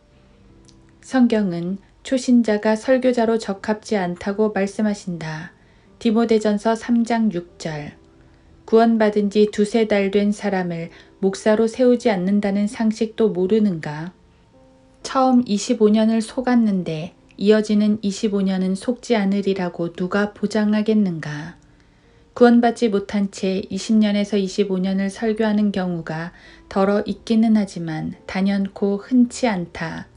성경은 초신자가 설교자로 적합지 않다고 말씀하신다. 디모데전서 3장 6절. 구원받은 지 2-3달 된 사람을 목사로 세우지 않는다는 상식도 모르는가? 처음 25년을 속았는데 이어지는 25년은 속지 않으리라고 누가 보장하겠는가? 구원받지 못한 채 20년에서 25년을 설교하는 경우가 더러 있기는 하지만 단연코 흔치 않다.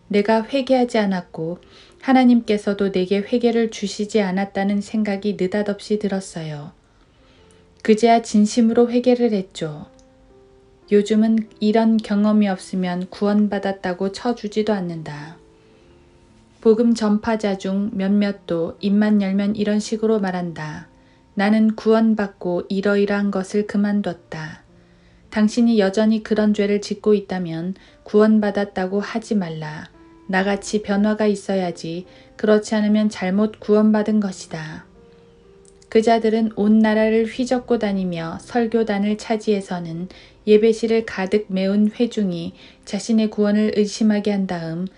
내가 회개하지 않았고 하나님께서도 내게 회개를 주시지 않았다는 생각이 느닷없이 들었어요. 그제야 진심으로 회개를 했죠. 요즘은 이런 경험이 없으면 구원받았다고 쳐주지도 않는다. 복음 전파자 중 몇몇도 입만 열면 이런 식으로 말한다. 나는 구원받고 이러이러한 것을 그만뒀다. 당신이 여전히 그런 죄를 짓고 있다면 구원받았다고 하지 말라. 나같이 변화가 있어야지. 그렇지 않으면 잘못 구원받은 것이다. 그 자들은 온 나라를 휘젓고 다니며 설교단을 차지해서는 예배실을 가득 메운 회중이 자신의 구원을 의심하게 한 다음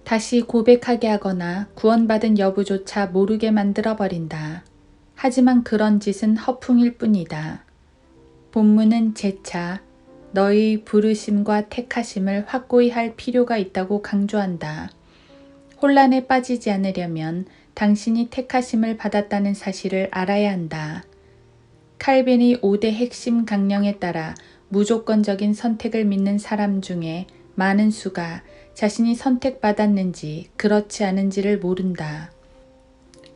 다시 고백하게 하거나 구원받은 여부조차 모르게 만들어버린다. 하지만 그런 짓은 허풍일 뿐이다. 본문은 재차 너희 부르심과 택하심을 확고히 할 필요가 있다고 강조한다. 혼란에 빠지지 않으려면 당신이 택하심을 받았다는 사실을 알아야 한다. 칼빈의 5대 핵심 강령에 따라 무조건적인 선택을 믿는 사람 중에 많은 수가 자신이 선택받았는지 그렇지 않은지를 모른다.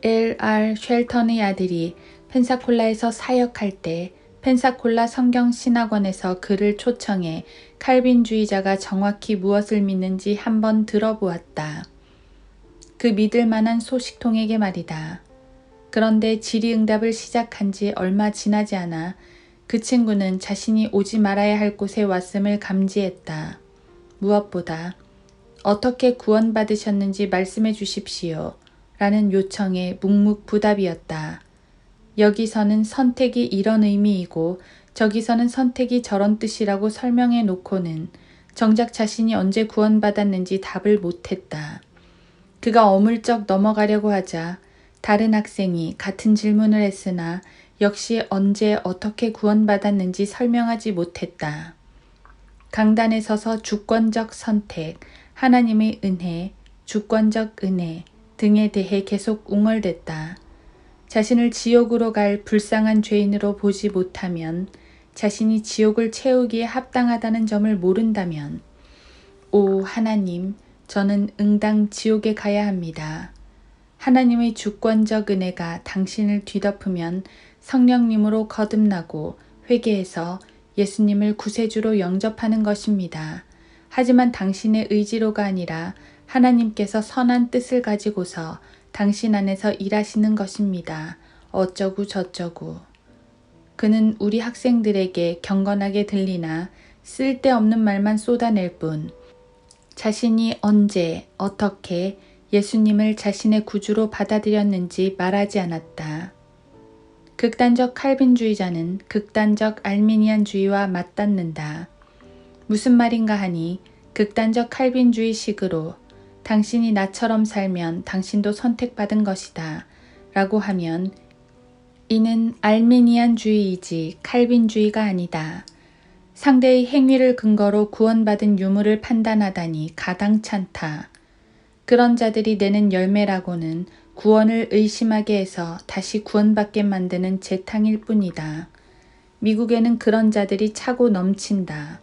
L.R. 쉘턴의 아들이 펜사콜라에서 사역할 때 펜사콜라 성경신학원에서 그를 초청해 칼빈주의자가 정확히 무엇을 믿는지 한번 들어보았다. 그 믿을 만한 소식통에게 말이다. 그런데 질의응답을 시작한 지 얼마 지나지 않아 그 친구는 자신이 오지 말아야 할 곳에 왔음을 감지했다. 무엇보다 어떻게 구원받으셨는지 말씀해 주십시오. 라는 요청에 묵묵부답이었다. 여기서는 선택이 이런 의미이고 저기서는 선택이 저런 뜻이라고 설명해 놓고는 정작 자신이 언제 구원받았는지 답을 못했다. 그가 어물쩍 넘어가려고 하자 다른 학생이 같은 질문을 했으나 역시 언제 어떻게 구원받았는지 설명하지 못했다. 강단에 서서 주권적 선택, 하나님의 은혜, 주권적 은혜 등에 대해 계속 웅얼댔다. 자신을 지옥으로 갈 불쌍한 죄인으로 보지 못하면, 자신이 지옥을 채우기에 합당하다는 점을 모른다면, 오 하나님, 저는 응당 지옥에 가야 합니다. 하나님의 주권적 은혜가 당신을 뒤덮으면 성령님으로 거듭나고 회개해서 예수님을 구세주로 영접하는 것입니다. 하지만 당신의 의지로가 아니라 하나님께서 선한 뜻을 가지고서 당신 안에서 일하시는 것입니다. 어쩌고 저쩌고. 그는 우리 학생들에게 경건하게 들리나 쓸데없는 말만 쏟아낼 뿐 자신이 언제 어떻게 예수님을 자신의 구주로 받아들였는지 말하지 않았다. 극단적 칼빈주의자는 극단적 알미니안주의와 맞닿는다. 무슨 말인가 하니 극단적 칼빈주의식으로 당신이 나처럼 살면 당신도 선택받은 것이다 라고 하면 이는 알미니안주의이지 칼빈주의가 아니다. 상대의 행위를 근거로 구원받은 유무를 판단하다니 가당찮다. 그런 자들이 내는 열매라고는 구원을 의심하게 해서 다시 구원받게 만드는 재탕일 뿐이다. 미국에는 그런 자들이 차고 넘친다.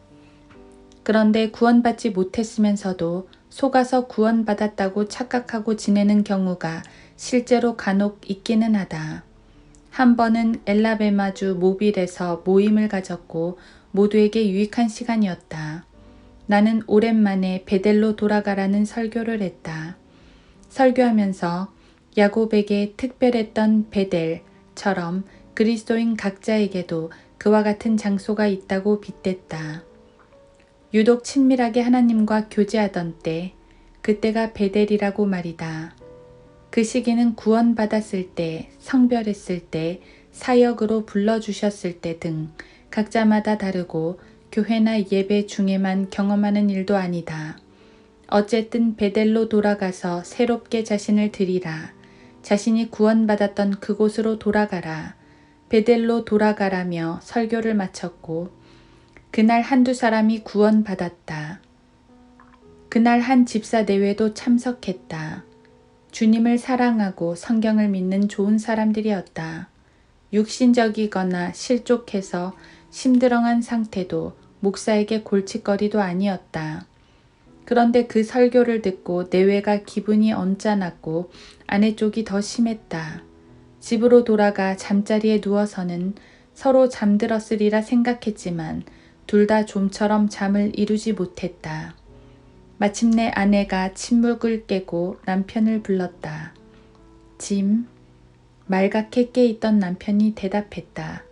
그런데 구원받지 못했으면서도 속아서 구원받았다고 착각하고 지내는 경우가 실제로 간혹 있기는 하다. 한 번은 엘라베마주 모빌에서 모임을 가졌고 모두에게 유익한 시간이었다. 나는 오랜만에 베델로 돌아가라는 설교를 했다. 설교하면서 야곱에게 특별했던 베델처럼 그리스도인 각자에게도 그와 같은 장소가 있다고 빗댔다. 유독 친밀하게 하나님과 교제하던 때, 그때가 베델이라고 말이다. 그 시기는 구원받았을 때, 성별했을 때, 사역으로 불러주셨을 때 등 각자마다 다르고 교회나 예배 중에만 경험하는 일도 아니다. 어쨌든 베델로 돌아가서 새롭게 자신을 드리라. 자신이 구원받았던 그곳으로 돌아가라. 베델로 돌아가라며 설교를 마쳤고 그날 한두 사람이 구원받았다. 그날 한 집사 내외도 참석했다. 주님을 사랑하고 성경을 믿는 좋은 사람들이었다. 육신적이거나 실족해서 심드렁한 상태도 목사에게 골칫거리도 아니었다. 그런데 그 설교를 듣고 내외가 기분이 언짢았고 아내 쪽이 더 심했다. 집으로 돌아가 잠자리에 누워서는 서로 잠들었으리라 생각했지만 둘 다 좀처럼 잠을 이루지 못했다. 마침내 아내가 침묵을 깨고 남편을 불렀다. 짐? 말갛게 깨있던 남편이 대답했다.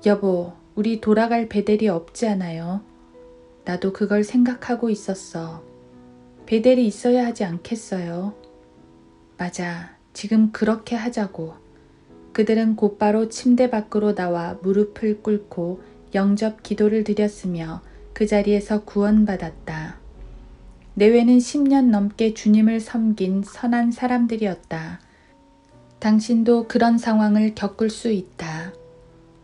여보, 우리 돌아갈 베델이 없지 않아요? 나도 그걸 생각하고 있었어. 베델이 있어야 하지 않겠어요? 맞아, 지금 그렇게 하자고. 그들은 곧바로 침대 밖으로 나와 무릎을 꿇고 영접 기도를 드렸으며 그 자리에서 구원받았다. 내외는 10년 넘게 주님을 섬긴 선한 사람들이었다. 당신도 그런 상황을 겪을 수 있다.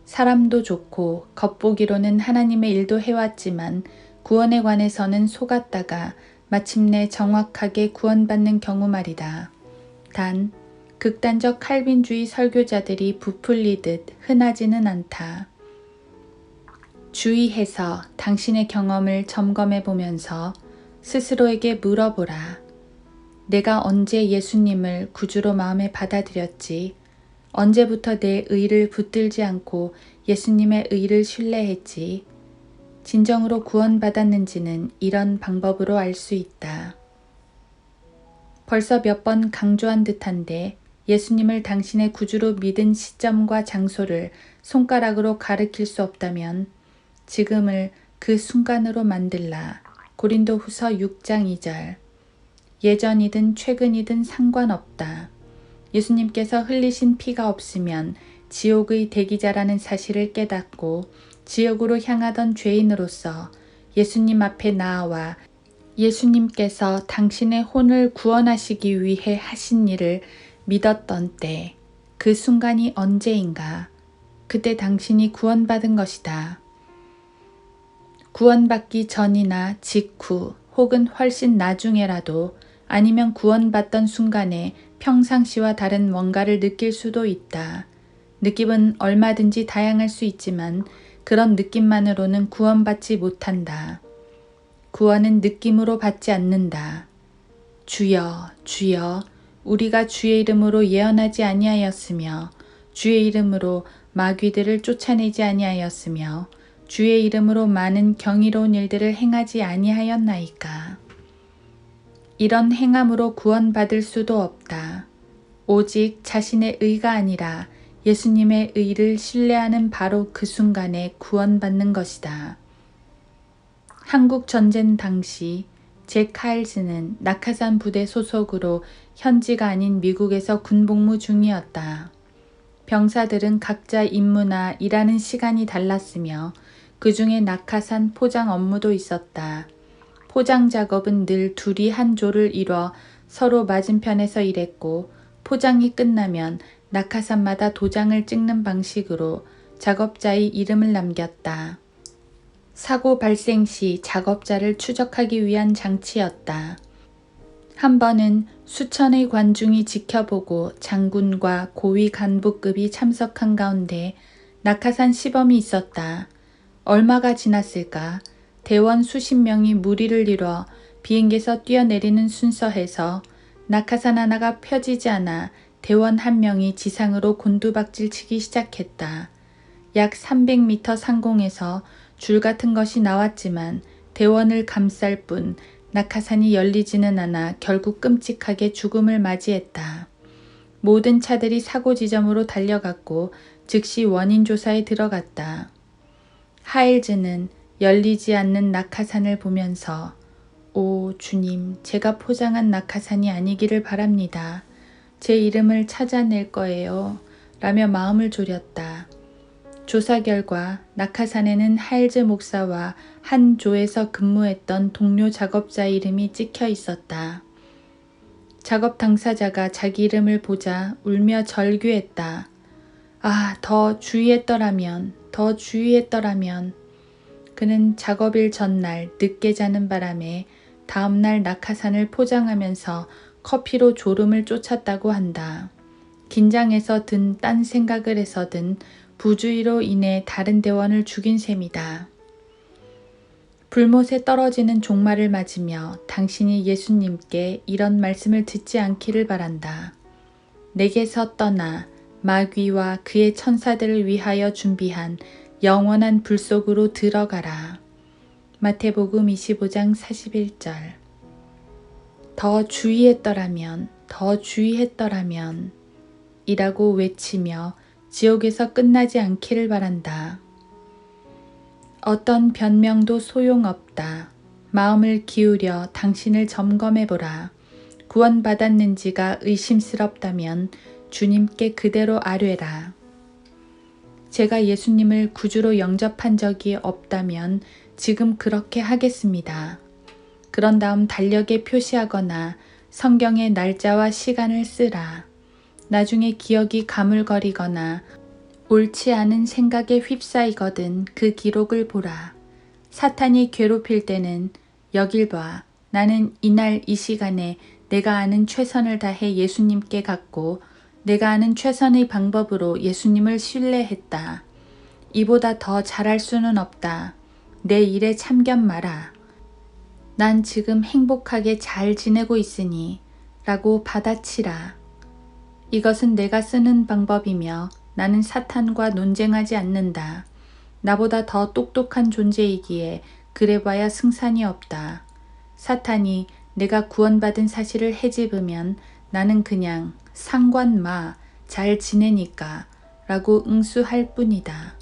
사람도 좋고 겉보기로는 하나님의 일도 해왔지만 구원에 관해서는 속았다가 마침내 정확하게 구원받는 경우 말이다. 단, 극단적 칼빈주의 설교자들이 부풀리듯 흔하지는 않다. 주의해서 당신의 경험을 점검해 보면서 스스로에게 물어보라. 내가 언제 예수님을 구주로 마음에 받아들였지? 언제부터 내 의를 붙들지 않고 예수님의 의를 신뢰했지? 진정으로 구원받았는지는 이런 방법으로 알 수 있다. 벌써 몇 번 강조한 듯한데 예수님을 당신의 구주로 믿은 시점과 장소를 손가락으로 가리킬 수 없다면 지금을 그 순간으로 만들라. 고린도후서 6장 2절. 예전이든 최근이든 상관없다. 예수님께서 흘리신 피가 없으면 지옥의 대기자라는 사실을 깨닫고 지옥으로 향하던 죄인으로서 예수님 앞에 나아와 예수님께서 당신의 혼을 구원하시기 위해 하신 일을 믿었던 때, 그 순간이 언제인가? 그때 당신이 구원받은 것이다. 구원받기 전이나 직후 혹은 훨씬 나중에라도 아니면 구원받던 순간에 평상시와 다른 뭔가를 느낄 수도 있다. 느낌은 얼마든지 다양할 수 있지만 그런 느낌만으로는 구원받지 못한다. 구원은 느낌으로 받지 않는다. 주여, 주여, 우리가 주의 이름으로 예언하지 아니하였으며 주의 이름으로 마귀들을 쫓아내지 아니하였으며 주의 이름으로 많은 경이로운 일들을 행하지 아니하였나이까. 이런 행함으로 구원받을 수도 없다. 오직 자신의 의가 아니라 예수님의 의를 신뢰하는 바로 그 순간에 구원받는 것이다. 한국 전쟁 당시 잭 카일즈는 낙하산 부대 소속으로 현지가 아닌 미국에서 군복무 중이었다. 병사들은 각자 임무나 일하는 시간이 달랐으며 그 중에 낙하산 포장 업무도 있었다. 포장 작업은 늘 둘이 한 조를 이뤄 서로 맞은편에서 일했고 포장이 끝나면 낙하산마다 도장을 찍는 방식으로 작업자의 이름을 남겼다. 사고 발생 시 작업자를 추적하기 위한 장치였다. 한 번은 수천의 관중이 지켜보고 장군과 고위 간부급이 참석한 가운데 낙하산 시범이 있었다. 얼마가 지났을까? 대원 수십 명이 무리를 이뤄 비행기에서 뛰어내리는 순서에서 낙하산 하나가 펴지지 않아 대원 한 명이 지상으로 곤두박질 치기 시작했다. 약 300m 상공에서 줄 같은 것이 나왔지만 대원을 감쌀 뿐 낙하산이 열리지는 않아 결국 끔찍하게 죽음을 맞이했다. 모든 차들이 사고 지점으로 달려갔고 즉시 원인 조사에 들어갔다. 하일즈는 열리지 않는 낙하산을 보면서 오 주님, 제가 포장한 낙하산이 아니기를 바랍니다. 제 이름을 찾아낼 거예요. 라며 마음을 졸였다. 조사 결과 낙하산에는 하일즈 목사와 한 조에서 근무했던 동료 작업자의 이름이 찍혀 있었다. 작업 당사자가 자기 이름을 보자 울며 절규했다. 아, 더 주의했더라면, 더 주의했더라면. 그는 작업일 전날 늦게 자는 바람에 다음날 낙하산을 포장하면서 커피로 졸음을 쫓았다고 한다. 긴장해서 든 딴 생각을 해서든 부주의로 인해 다른 대원을 죽인 셈이다. 불못에 떨어지는 종말을 맞으며 당신이 예수님께 이런 말씀을 듣지 않기를 바란다. 내게서 떠나 마귀와 그의 천사들을 위하여 준비한 영원한 불 속으로 들어가라. 마태복음 25장 41절. 더 주의했더라면, 더 주의했더라면 이라고 외치며 지옥에서 끝나지 않기를 바란다. 어떤 변명도 소용없다. 마음을 기울여 당신을 점검해보라. 구원받았는지가 의심스럽다면 주님께 그대로 아뢰라. 제가 예수님을 구주로 영접한 적이 없다면 지금 그렇게 하겠습니다. 그런 다음 달력에 표시하거나 성경의 날짜와 시간을 쓰라. 나중에 기억이 가물거리거나 옳지 않은 생각에 휩싸이거든 그 기록을 보라. 사탄이 괴롭힐 때는 여길 봐. 나는 이날 이 시간에 내가 아는 최선을 다해 예수님께 갔고 내가 아는 최선의 방법으로 예수님을 신뢰했다. 이보다 더 잘할 수는 없다. 내 일에 참견 마라. 난 지금 행복하게 잘 지내고 있으니 라고 받아치라. 이것은 내가 쓰는 방법이며 나는 사탄과 논쟁하지 않는다. 나보다 더 똑똑한 존재이기에 그래봐야 승산이 없다. 사탄이 내가 구원받은 사실을 헤집으면 나는 그냥 상관 마, 잘 지내니까 라고 응수할 뿐이다.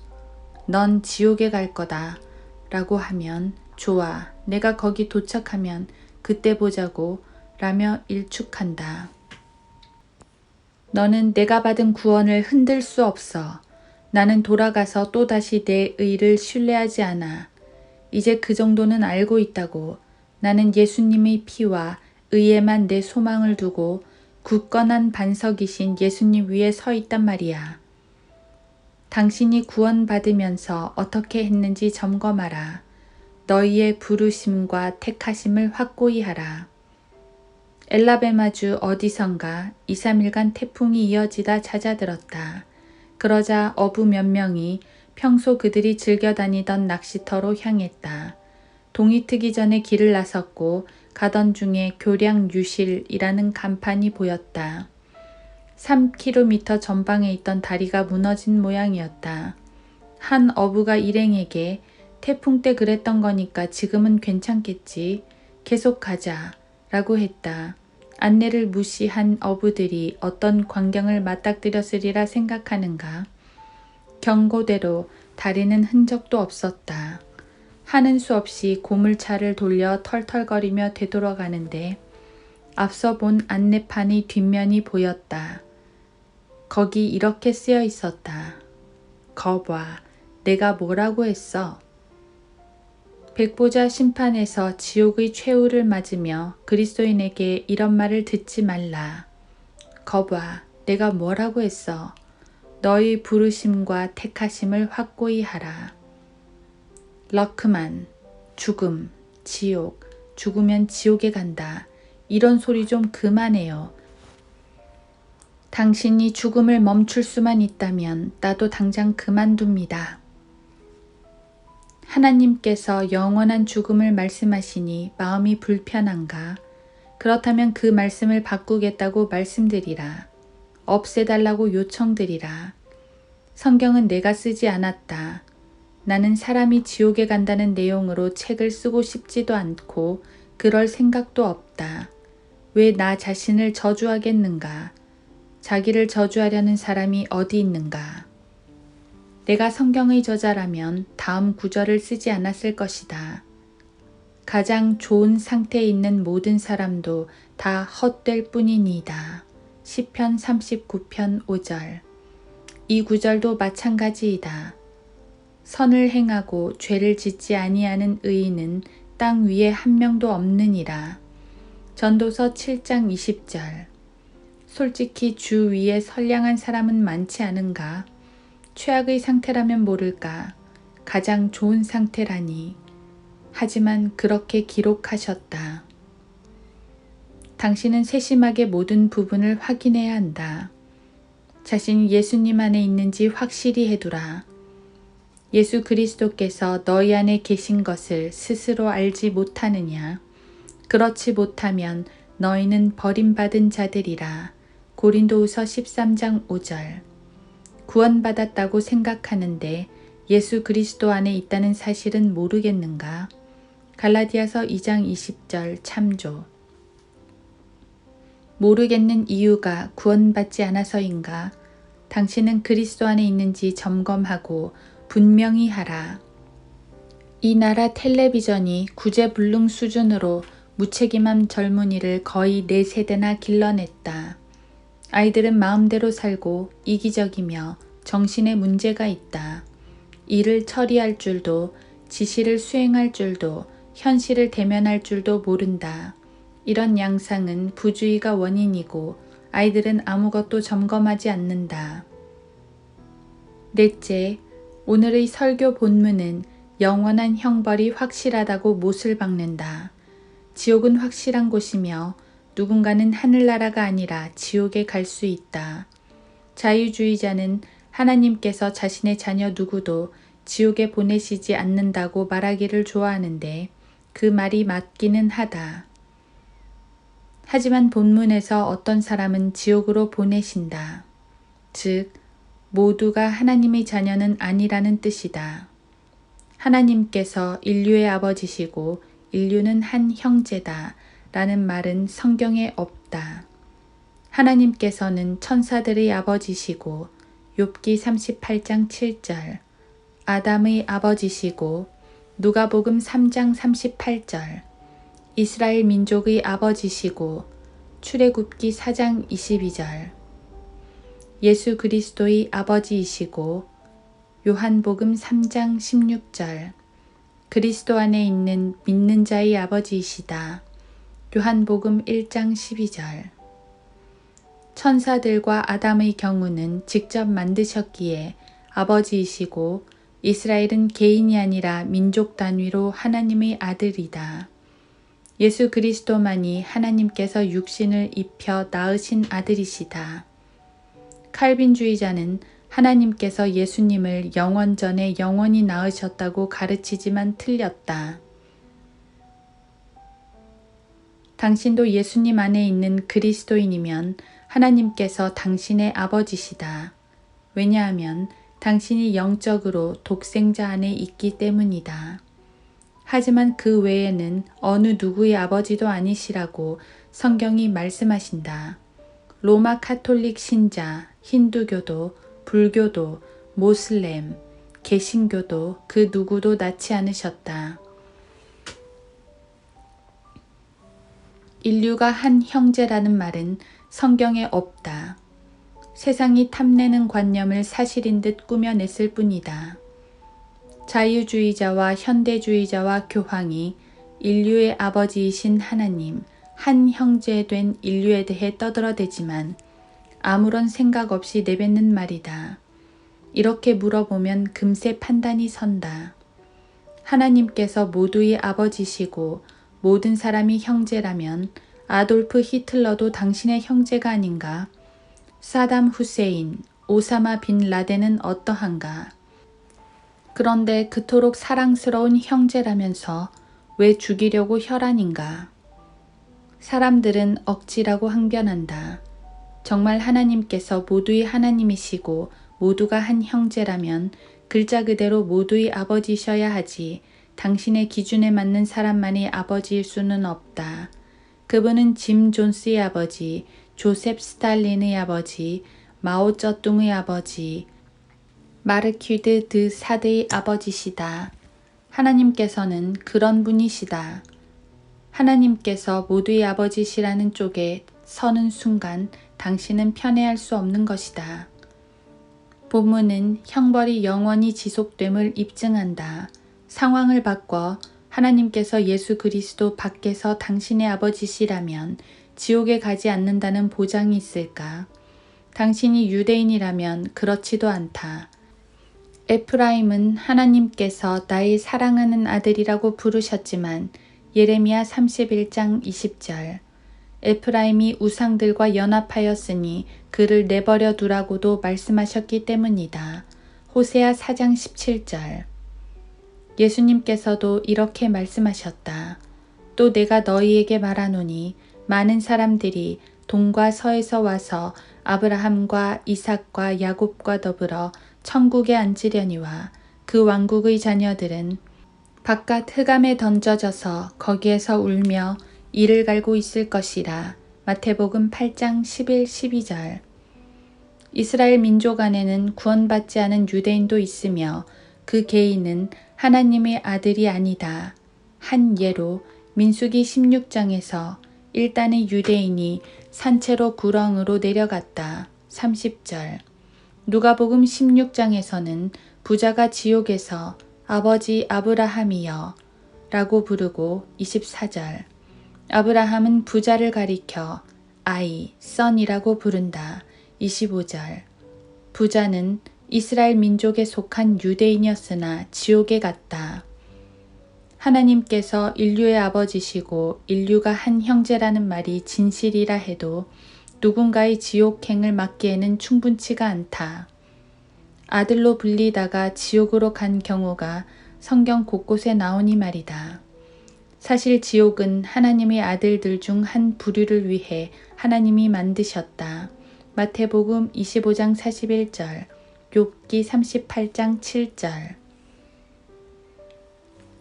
넌 지옥에 갈 거다 라고 하면 좋아, 내가 거기 도착하면 그때 보자고 라며 일축한다. 너는 내가 받은 구원을 흔들 수 없어. 나는 돌아가서 또다시 내 의를 신뢰하지 않아. 이제 그 정도는 알고 있다고. 나는 예수님의 피와 의에만 내 소망을 두고 굳건한 반석이신 예수님 위에 서 있단 말이야. 당신이 구원받으면서 어떻게 했는지 점검하라. 너희의 부르심과 택하심을 확고히 하라. 엘라베마주 어디선가 2, 3일간 태풍이 이어지다 잦아들었다. 그러자 어부 몇 명이 평소 그들이 즐겨 다니던 낚시터로 향했다. 동이 트기 전에 길을 나섰고 가던 중에 교량 유실이라는 간판이 보였다. 3km 전방에 있던 다리가 무너진 모양이었다. 한 어부가 일행에게 태풍 때 그랬던 거니까 지금은 괜찮겠지. 계속 가자. 라고 했다. 안내를 무시한 어부들이 어떤 광경을 맞닥뜨렸으리라 생각하는가. 경고대로 다리는 흔적도 없었다. 하는 수 없이 고물차를 돌려 털털거리며 되돌아가는데 앞서 본 안내판의 뒷면이 보였다. 거기 이렇게 쓰여 있었다. 거봐, 내가 뭐라고 했어? 백보자 심판에서 지옥의 최후를 맞으며 그리스도인에게 이런 말을 듣지 말라. 거봐, 내가 뭐라고 했어? 너희 부르심과 택하심을 확고히 하라. 럭크만, 죽음, 지옥, 죽으면 지옥에 간다. 이런 소리 좀 그만해요. 당신이 죽음을 멈출 수만 있다면 나도 당장 그만둡니다. 하나님께서 영원한 죽음을 말씀하시니 마음이 불편한가? 그렇다면 그 말씀을 바꾸겠다고 말씀드리라. 없애달라고 요청드리라. 성경은 내가 쓰지 않았다. 나는 사람이 지옥에 간다는 내용으로 책을 쓰고 싶지도 않고 그럴 생각도 없다. 왜 나 자신을 저주하겠는가? 자기를 저주하려는 사람이 어디 있는가? 내가 성경의 저자라면 다음 구절을 쓰지 않았을 것이다. 가장 좋은 상태에 있는 모든 사람도 다 헛될 뿐이니이다. 시편 39편 5절. 이 구절도 마찬가지이다. 선을 행하고 죄를 짓지 아니하는 의인은 땅 위에 한 명도 없느니라. 전도서 7장 20절. 솔직히 주 위에 선량한 사람은 많지 않은가? 최악의 상태라면 모를까? 가장 좋은 상태라니. 하지만 그렇게 기록하셨다. 당신은 세심하게 모든 부분을 확인해야 한다. 자신이 예수님 안에 있는지 확실히 해두라. 예수 그리스도께서 너희 안에 계신 것을 스스로 알지 못하느냐? 그렇지 못하면 너희는 버림받은 자들이라. 고린도후서 13장 5절. 구원받았다고 생각하는데 예수 그리스도 안에 있다는 사실은 모르겠는가? 갈라디아서 2장 20절 참조. 모르겠는 이유가 구원받지 않아서인가? 당신은 그리스도 안에 있는지 점검하고 분명히 하라. 이 나라 텔레비전이 구제불능 수준으로 무책임한 젊은이를 거의 4세대나 길러냈다. 아이들은 마음대로 살고 이기적이며 정신에 문제가 있다. 일을 처리할 줄도, 지시를 수행할 줄도, 현실을 대면할 줄도 모른다. 이런 양상은 부주의가 원인이고 아이들은 아무것도 점검하지 않는다. 넷째, 오늘의 설교 본문은 영원한 형벌이 확실하다고 못을 박는다. 지옥은 확실한 곳이며 누군가는 하늘나라가 아니라 지옥에 갈 수 있다. 자유주의자는 하나님께서 자신의 자녀 누구도 지옥에 보내시지 않는다고 말하기를 좋아하는데 그 말이 맞기는 하다. 하지만 본문에서 어떤 사람은 지옥으로 보내신다. 즉, 모두가 하나님의 자녀는 아니라는 뜻이다. 하나님께서 인류의 아버지시고 인류는 한 형제다 라는 말은 성경에 없다. 하나님께서는 천사들의 아버지시고 욥기 38장 7절, 아담의 아버지시고 누가복음 3장 38절, 이스라엘 민족의 아버지시고 출애굽기 4장 22절, 예수 그리스도의 아버지이시고 요한복음 3장 16절, 그리스도 안에 있는 믿는 자의 아버지이시다. 요한복음 1장 12절. 천사들과 아담의 경우는 직접 만드셨기에 아버지이시고 이스라엘은 개인이 아니라 민족 단위로 하나님의 아들이다. 예수 그리스도만이 하나님께서 육신을 입혀 낳으신 아들이시다. 칼빈주의자는 하나님께서 예수님을 영원 전에 영원히 낳으셨다고 가르치지만 틀렸다. 당신도 예수님 안에 있는 그리스도인이면 하나님께서 당신의 아버지시다. 왜냐하면 당신이 영적으로 독생자 안에 있기 때문이다. 하지만 그 외에는 어느 누구의 아버지도 아니시라고 성경이 말씀하신다. 로마 카톨릭 신자, 힌두교도, 불교도, 모슬렘, 개신교도 그 누구도 낳지 않으셨다. 인류가 한 형제라는 말은 성경에 없다. 세상이 탐내는 관념을 사실인 듯 꾸며냈을 뿐이다. 자유주의자와 현대주의자와 교황이 인류의 아버지이신 하나님, 한 형제 된 인류에 대해 떠들어대지만 아무런 생각 없이 내뱉는 말이다. 이렇게 물어보면 금세 판단이 선다. 하나님께서 모두의 아버지시고 모든 사람이 형제라면 아돌프 히틀러도 당신의 형제가 아닌가? 사담 후세인, 오사마 빈 라덴은 어떠한가? 그런데 그토록 사랑스러운 형제라면서 왜 죽이려고 혈안인가? 사람들은 억지라고 항변한다. 정말 하나님께서 모두의 하나님이시고 모두가 한 형제라면 글자 그대로 모두의 아버지셔야 하지 당신의 기준에 맞는 사람만이 아버지일 수는 없다. 그분은 짐 존스의 아버지, 조셉 스탈린의 아버지, 마오쩌둥의 아버지, 마르퀴드 드 사드의 아버지시다. 하나님께서는 그런 분이시다. 하나님께서 모두의 아버지시라는 쪽에 서는 순간 당신은 편애할 수 없는 것이다. 본문은 형벌이 영원히 지속됨을 입증한다. 상황을 바꿔 하나님께서 예수 그리스도 밖에서 당신의 아버지시라면 지옥에 가지 않는다는 보장이 있을까? 당신이 유대인이라면 그렇지도 않다. 에프라임은 하나님께서 나의 사랑하는 아들이라고 부르셨지만 예레미야 31장 20절 에프라임이 우상들과 연합하였으니 그를 내버려 두라고도 말씀하셨기 때문이다. 호세아 4장 17절 예수님께서도 이렇게 말씀하셨다. 또 내가 너희에게 말하노니 많은 사람들이 동과 서에서 와서 아브라함과 이삭과 야곱과 더불어 천국에 앉으려니와 그 왕국의 자녀들은 바깥 흑암에 던져져서 거기에서 울며 이를 갈고 있을 것이라. 마태복음 8장 11, 12절 이스라엘 민족 안에는 구원받지 않은 유대인도 있으며 그 개인은 하나님의 아들이 아니다. 한 예로 민수기 16장에서 일단의 유대인이 산채로 구렁으로 내려갔다. 30절 누가복음 16장에서는 부자가 지옥에서 아버지 아브라함이여 라고 부르고 24절 아브라함은 부자를 가리켜 아이, son이라고 부른다. 25절 부자는 이스라엘 민족에 속한 유대인이었으나 지옥에 갔다. 하나님께서 인류의 아버지시고 인류가 한 형제라는 말이 진실이라 해도 누군가의 지옥행을 막기에는 충분치가 않다. 아들로 불리다가 지옥으로 간 경우가 성경 곳곳에 나오니 말이다. 사실 지옥은 하나님의 아들들 중 한 부류를 위해 하나님이 만드셨다. 마태복음 25장 41절, 욥기 38장 7절.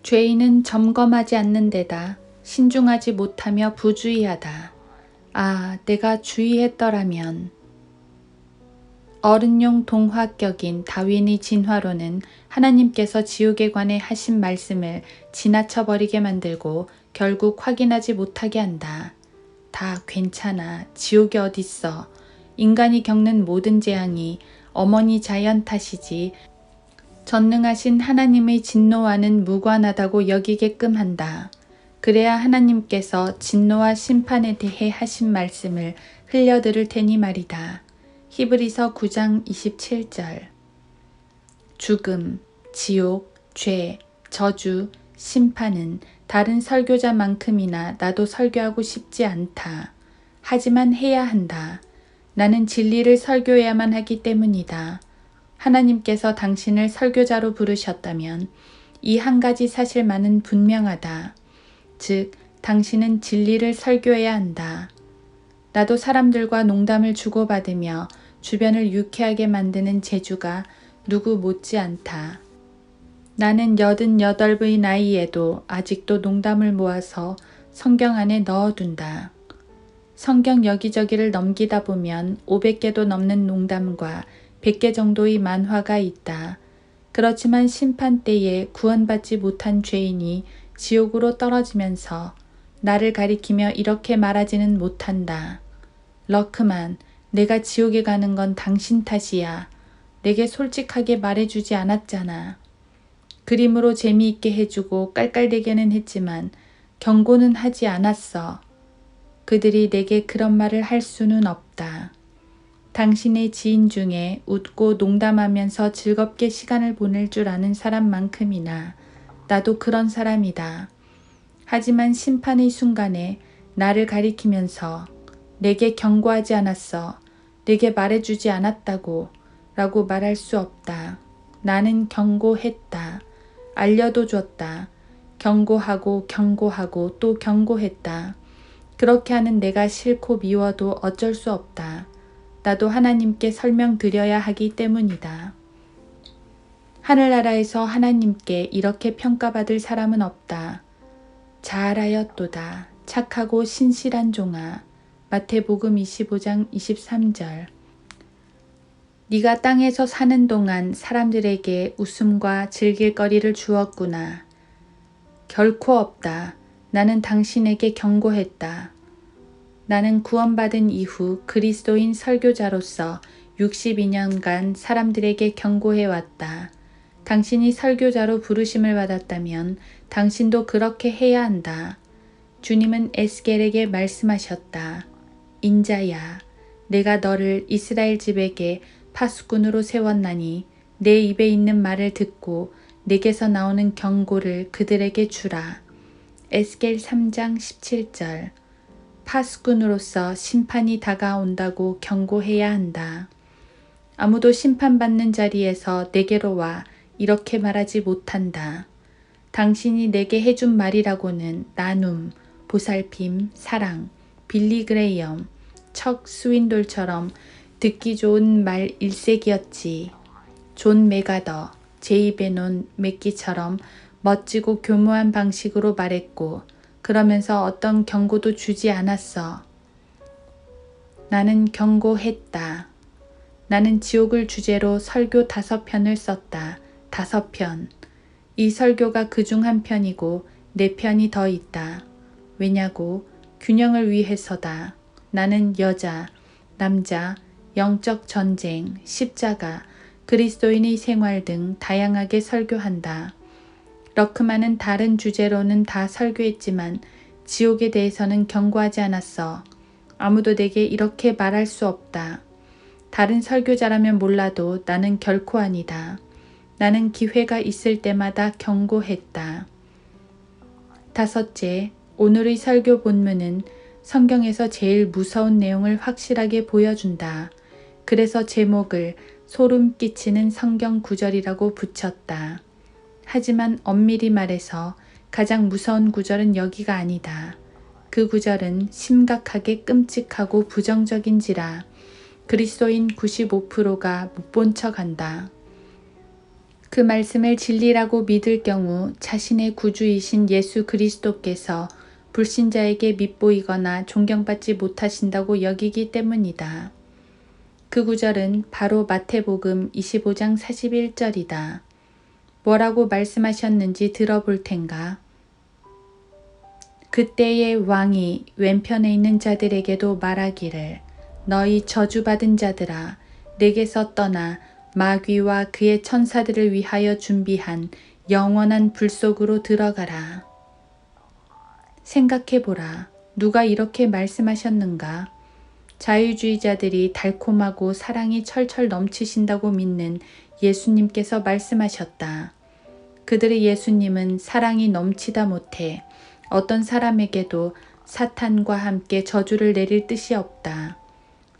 죄인은 점검하지 않는 데다 신중하지 못하며 부주의하다. 아, 내가 주의했더라면. 어른용 동화격인 다윈의 진화론은 하나님께서 지옥에 관해 하신 말씀을 지나쳐버리게 만들고 결국 확인하지 못하게 한다. 다 괜찮아. 지옥이 어딨어. 인간이 겪는 모든 재앙이 어머니 자연 탓이지 전능하신 하나님의 진노와는 무관하다고 여기게끔 한다. 그래야 하나님께서 진노와 심판에 대해 하신 말씀을 흘려들을 테니 말이다. 히브리서 9장 27절. 죽음, 지옥, 죄, 저주, 심판은 다른 설교자만큼이나 나도 설교하고 싶지 않다. 하지만 해야 한다. 나는 진리를 설교해야만 하기 때문이다. 하나님께서 당신을 설교자로 부르셨다면 이 한 가지 사실만은 분명하다. 즉, 당신은 진리를 설교해야 한다. 나도 사람들과 농담을 주고받으며 주변을 유쾌하게 만드는 재주가 누구 못지 않다. 나는 88의 나이에도 아직도 농담을 모아서 성경 안에 넣어둔다. 성경 여기저기를 넘기다 보면 500개도 넘는 농담과 100개 정도의 만화가 있다. 그렇지만 심판 때에 구원받지 못한 죄인이 지옥으로 떨어지면서 나를 가리키며 이렇게 말하지는 못한다. 러크만, 내가 지옥에 가는 건 당신 탓이야. 내게 솔직하게 말해주지 않았잖아. 그림으로 재미있게 해주고 깔깔대기는 했지만 경고는 하지 않았어. 그들이 내게 그런 말을 할 수는 없다. 당신의 지인 중에 웃고 농담하면서 즐겁게 시간을 보낼 줄 아는 사람만큼이나 나도 그런 사람이다. 하지만 심판의 순간에 나를 가리키면서 내게 경고하지 않았어. 내게 말해주지 않았다고 라고 말할 수 없다. 나는 경고했다. 알려도 줬다. 경고하고 경고하고 또 경고했다. 그렇게 하는 내가 싫고 미워도 어쩔 수 없다. 나도 하나님께 설명드려야 하기 때문이다. 하늘나라에서 하나님께 이렇게 평가받을 사람은 없다. 잘하였도다. 착하고 신실한 종아. 마태복음 25장 23절. 네가 땅에서 사는 동안 사람들에게 웃음과 즐길거리를 주었구나. 결코 없다. 나는 당신에게 경고했다. 나는 구원받은 이후 그리스도인 설교자로서 62년간 사람들에게 경고해왔다. 당신이 설교자로 부르심을 받았다면 당신도 그렇게 해야 한다. 주님은 에스겔에게 말씀하셨다. 인자야, 내가 너를 이스라엘 집에게 파수꾼으로 세웠나니 내 입에 있는 말을 듣고 내게서 나오는 경고를 그들에게 주라. 에스겔 3장 17절. 파수꾼으로서 심판이 다가온다고 경고해야 한다. 아무도 심판받는 자리에서 내게로 와 이렇게 말하지 못한다. 당신이 내게 해준 말이라고는 나눔, 보살핌, 사랑, 빌리 그레이엄, 척 스윈돌처럼 듣기 좋은 말 일색이었지. 존 메가더, 제이 베논 맥기처럼 멋지고 교묘한 방식으로 말했고 그러면서 어떤 경고도 주지 않았어. 나는 경고했다. 나는 지옥을 주제로 설교 5편을 썼다. 5편. 이 설교가 그중 한 편이고 4편이 더 있다. 왜냐고? 균형을 위해서다. 나는 여자, 남자, 영적 전쟁, 십자가, 그리스도인의 생활 등 다양하게 설교한다. 러크만은 다른 주제로는 다 설교했지만 지옥에 대해서는 경고하지 않았어. 아무도 내게 이렇게 말할 수 없다. 다른 설교자라면 몰라도 나는 결코 아니다. 나는 기회가 있을 때마다 경고했다. 5째, 오늘의 설교 본문은 성경에서 제일 무서운 내용을 확실하게 보여준다. 그래서 제목을 소름 끼치는 성경 구절이라고 붙였다. 하지만 엄밀히 말해서 가장 무서운 구절은 여기가 아니다. 그 구절은 심각하게 끔찍하고 부정적인지라 그리스도인 95%가 못 본 척한다. 그 말씀을 진리라고 믿을 경우 자신의 구주이신 예수 그리스도께서 불신자에게 밉보이거나 존경받지 못하신다고 여기기 때문이다. 그 구절은 바로 마태복음 25장 41절이다. 뭐라고 말씀하셨는지 들어볼 텐가. 그때의 왕이 왼편에 있는 자들에게도 말하기를 너희 저주받은 자들아 내게서 떠나 마귀와 그의 천사들을 위하여 준비한 영원한 불 속으로 들어가라. 생각해보라. 누가 이렇게 말씀하셨는가? 자유주의자들이 달콤하고 사랑이 철철 넘치신다고 믿는 예수님께서 말씀하셨다. 그들의 예수님은 사랑이 넘치다 못해 어떤 사람에게도 사탄과 함께 저주를 내릴 뜻이 없다.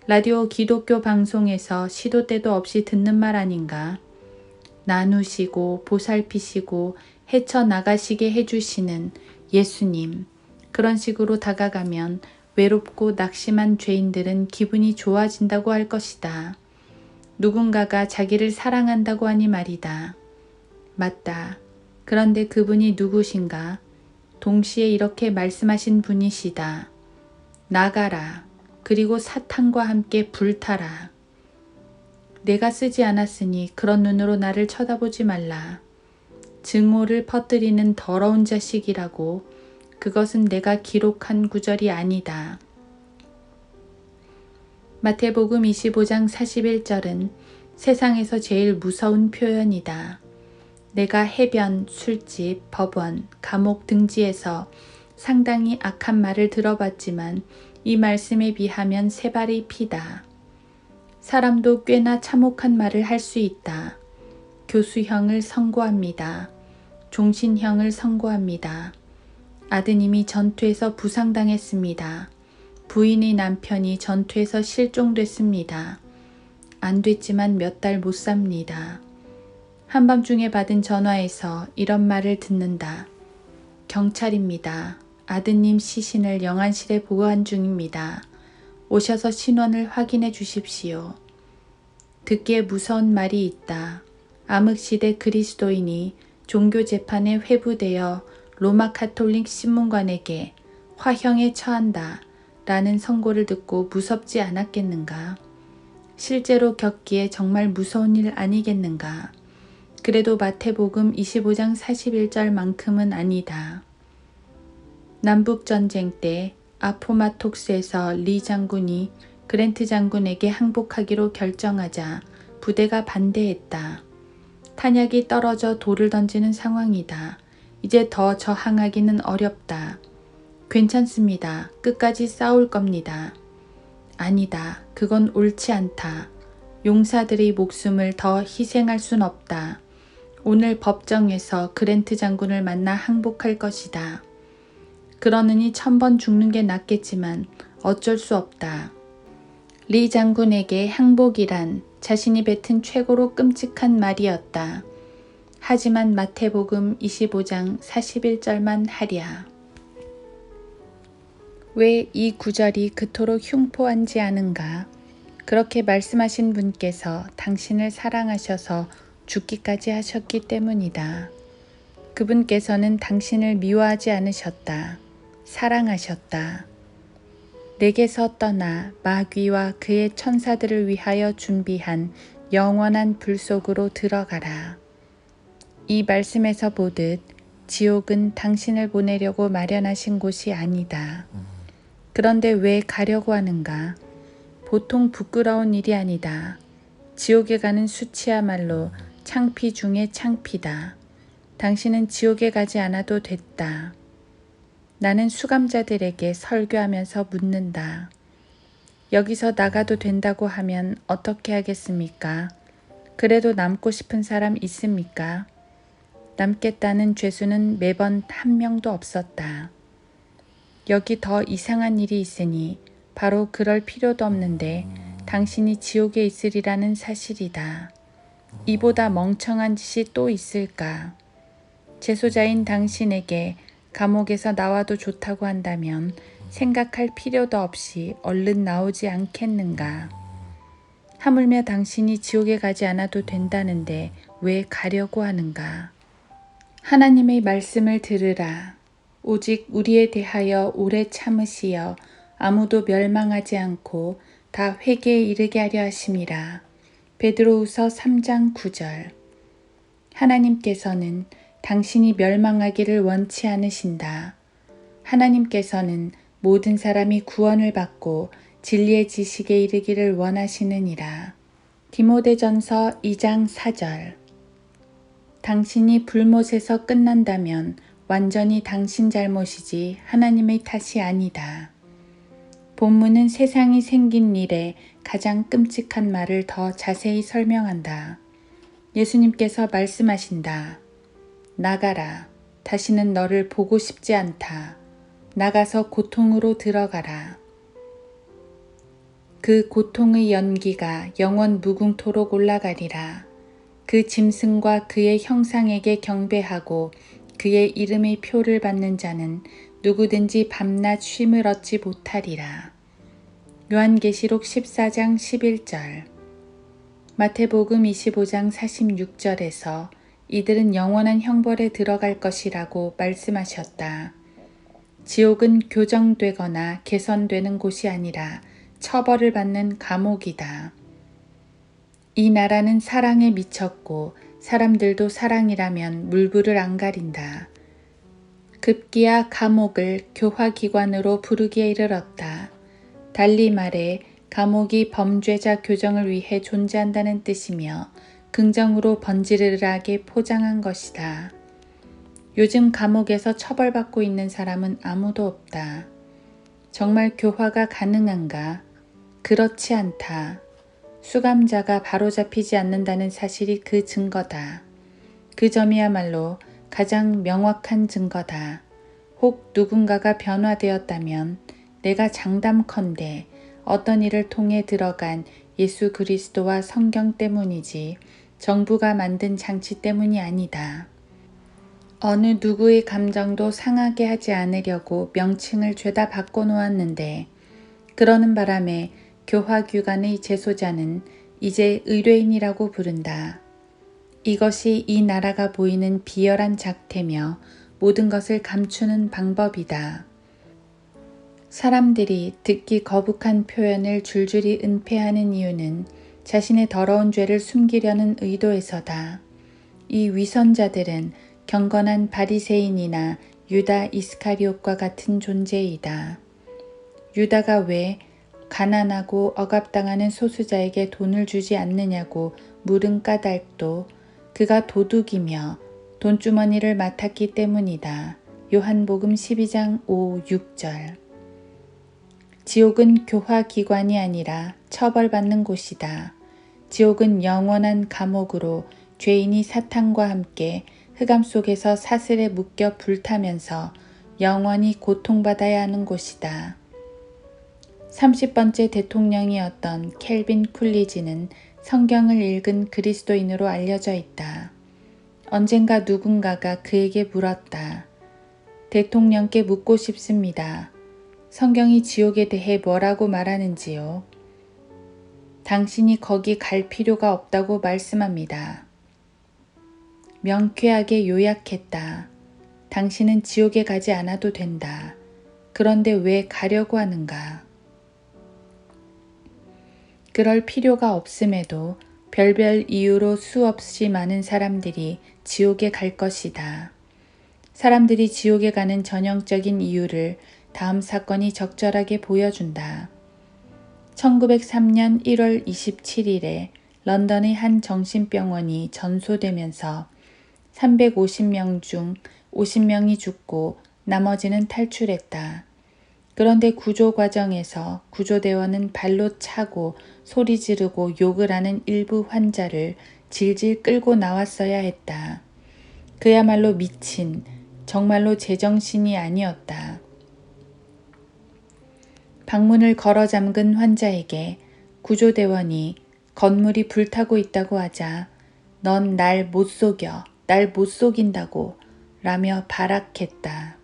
라디오 기독교 방송에서 시도 때도 없이 듣는 말 아닌가? 나누시고 보살피시고 헤쳐나가시게 해주시는 예수님. 그런 식으로 다가가면 외롭고 낙심한 죄인들은 기분이 좋아진다고 할 것이다. 누군가가 자기를 사랑한다고 하니 말이다. 맞다. 그런데 그분이 누구신가? 동시에 이렇게 말씀하신 분이시다. 나가라. 그리고 사탄과 함께 불타라. 내가 쓰지 않았으니 그런 눈으로 나를 쳐다보지 말라. 증오를 퍼뜨리는 더러운 자식이라고. 그것은 내가 기록한 구절이 아니다. 마태복음 25장 41절은 세상에서 제일 무서운 표현이다. 내가 해변, 술집, 법원, 감옥 등지에서 상당히 악한 말을 들어봤지만 이 말씀에 비하면 세 발의 피다. 사람도 꽤나 참혹한 말을 할 수 있다. 교수형을 선고합니다. 종신형을 선고합니다. 아드님이 전투에서 부상당했습니다. 부인의 남편이 전투에서 실종됐습니다. 안 됐지만 몇 달 못 삽니다. 한밤중에 받은 전화에서 이런 말을 듣는다. 경찰입니다. 아드님 시신을 영안실에 보관 중입니다. 오셔서 신원을 확인해 주십시오. 듣기에 무서운 말이 있다. 암흑시대 그리스도인이 종교재판에 회부되어 로마 카톨릭 신문관에게 화형에 처한다 라는 선고를 듣고 무섭지 않았겠는가? 실제로 겪기에 정말 무서운 일 아니겠는가? 그래도 마태복음 25장 41절만큼은 아니다. 남북전쟁 때 아포마톡스에서 리 장군이 그랜트 장군에게 항복하기로 결정하자 부대가 반대했다. 탄약이 떨어져 돌을 던지는 상황이다. 이제 더 저항하기는 어렵다. 괜찮습니다. 끝까지 싸울 겁니다. 아니다. 그건 옳지 않다. 용사들의 목숨을 더 희생할 순 없다. 오늘 법정에서 그랜트 장군을 만나 항복할 것이다. 그러느니 1000번 죽는 게 낫겠지만 어쩔 수 없다. 리 장군에게 항복이란 자신이 뱉은 최고로 끔찍한 말이었다. 하지만 마태복음 25장 41절만 하랴. 왜 이 구절이 그토록 흉포한지 아는가? 그렇게 말씀하신 분께서 당신을 사랑하셔서 죽기까지 하셨기 때문이다. 그분께서는 당신을 미워하지 않으셨다. 사랑하셨다. 내게서 떠나 마귀와 그의 천사들을 위하여 준비한 영원한 불 속으로 들어가라. 이 말씀에서 보듯 지옥은 당신을 보내려고 마련하신 곳이 아니다. 그런데 왜 가려고 하는가? 보통 부끄러운 일이 아니다. 지옥에 가는 수치야말로 창피 중에 창피다. 당신은 지옥에 가지 않아도 됐다. 나는 수감자들에게 설교하면서 묻는다. 여기서 나가도 된다고 하면 어떻게 하겠습니까? 그래도 남고 싶은 사람 있습니까? 남겠다는 죄수는 매번 한 명도 없었다. 여기 더 이상한 일이 있으니 바로 그럴 필요도 없는데 당신이 지옥에 있으리라는 사실이다. 이보다 멍청한 짓이 또 있을까? 재소자인 당신에게 감옥에서 나와도 좋다고 한다면 생각할 필요도 없이 얼른 나오지 않겠는가? 하물며 당신이 지옥에 가지 않아도 된다는데 왜 가려고 하는가? 하나님의 말씀을 들으라. 오직 우리에 대하여 오래 참으시어 아무도 멸망하지 않고 다 회개에 이르게 하려 하심이라. 베드로후서 3장 9절. 하나님께서는 당신이 멸망하기를 원치 않으신다. 하나님께서는 모든 사람이 구원을 받고 진리의 지식에 이르기를 원하시느니라. 디모데전서 2장 4절. 당신이 불못에서 끝난다면 완전히 당신 잘못이지 하나님의 탓이 아니다. 본문은 세상이 생긴 일에 가장 끔찍한 말을 더 자세히 설명한다. 예수님께서 말씀하신다. 나가라. 다시는 너를 보고 싶지 않다. 나가서 고통으로 들어가라. 그 고통의 연기가 영원 무궁토록 올라가리라. 그 짐승과 그의 형상에게 경배하고 그의 이름의 표를 받는 자는 누구든지 밤낮 쉼을 얻지 못하리라. 요한계시록 14장 11절. 마태복음 25장 46절에서 이들은 영원한 형벌에 들어갈 것이라고 말씀하셨다. 지옥은 교정되거나 개선되는 곳이 아니라 처벌을 받는 감옥이다. 이 나라는 사랑에 미쳤고 사람들도 사랑이라면 물불을 안 가린다. 급기야 감옥을 교화기관으로 부르기에 이르렀다. 달리 말해 감옥이 범죄자 교정을 위해 존재한다는 뜻이며 긍정으로 번지르르하게 포장한 것이다. 요즘 감옥에서 처벌받고 있는 사람은 아무도 없다. 정말 교화가 가능한가? 그렇지 않다. 수감자가 바로잡히지 않는다는 사실이 그 증거다. 그 점이야말로 가장 명확한 증거다. 혹 누군가가 변화되었다면 내가 장담컨대 어떤 일을 통해 들어간 예수 그리스도와 성경 때문이지 정부가 만든 장치 때문이 아니다. 어느 누구의 감정도 상하게 하지 않으려고 명칭을 죄다 바꿔놓았는데 그러는 바람에 교화기관의 재소자는 이제 의뢰인이라고 부른다. 이것이 이 나라가 보이는 비열한 작태며 모든 것을 감추는 방법이다. 사람들이 듣기 거북한 표현을 줄줄이 은폐하는 이유는 자신의 더러운 죄를 숨기려는 의도에서다. 이 위선자들은 경건한 바리새인이나 유다 이스카리옷과 같은 존재이다. 유다가 왜 가난하고 억압당하는 소수자에게 돈을 주지 않느냐고 물은 까닭도 그가 도둑이며 돈주머니를 맡았기 때문이다. 요한복음 12장 5, 6절. 지옥은 교화기관이 아니라 처벌받는 곳이다. 지옥은 영원한 감옥으로 죄인이 사탄과 함께 흑암 속에서 사슬에 묶여 불타면서 영원히 고통받아야 하는 곳이다. 30번째 대통령이었던 켈빈 쿨리지는 성경을 읽은 그리스도인으로 알려져 있다. 언젠가 누군가가 그에게 물었다. 대통령께 묻고 싶습니다. 성경이 지옥에 대해 뭐라고 말하는지요? 당신이 거기 갈 필요가 없다고 말씀합니다. 명쾌하게 요약했다. 당신은 지옥에 가지 않아도 된다. 그런데 왜 가려고 하는가? 그럴 필요가 없음에도 별별 이유로 수없이 많은 사람들이 지옥에 갈 것이다. 사람들이 지옥에 가는 전형적인 이유를 다음 사건이 적절하게 보여준다. 1903년 1월 27일에 런던의 한 정신병원이 전소되면서 350명 중 50명이 죽고 나머지는 탈출했다. 그런데 구조 과정에서 구조대원은 발로 차고 소리 지르고 욕을 하는 일부 환자를 질질 끌고 나왔어야 했다. 그야말로 미친, 정말로 제정신이 아니었다. 방문을 걸어 잠근 환자에게 구조대원이 건물이 불타고 있다고 하자 넌 날 못 속여, 날 못 속인다고 라며 발악했다.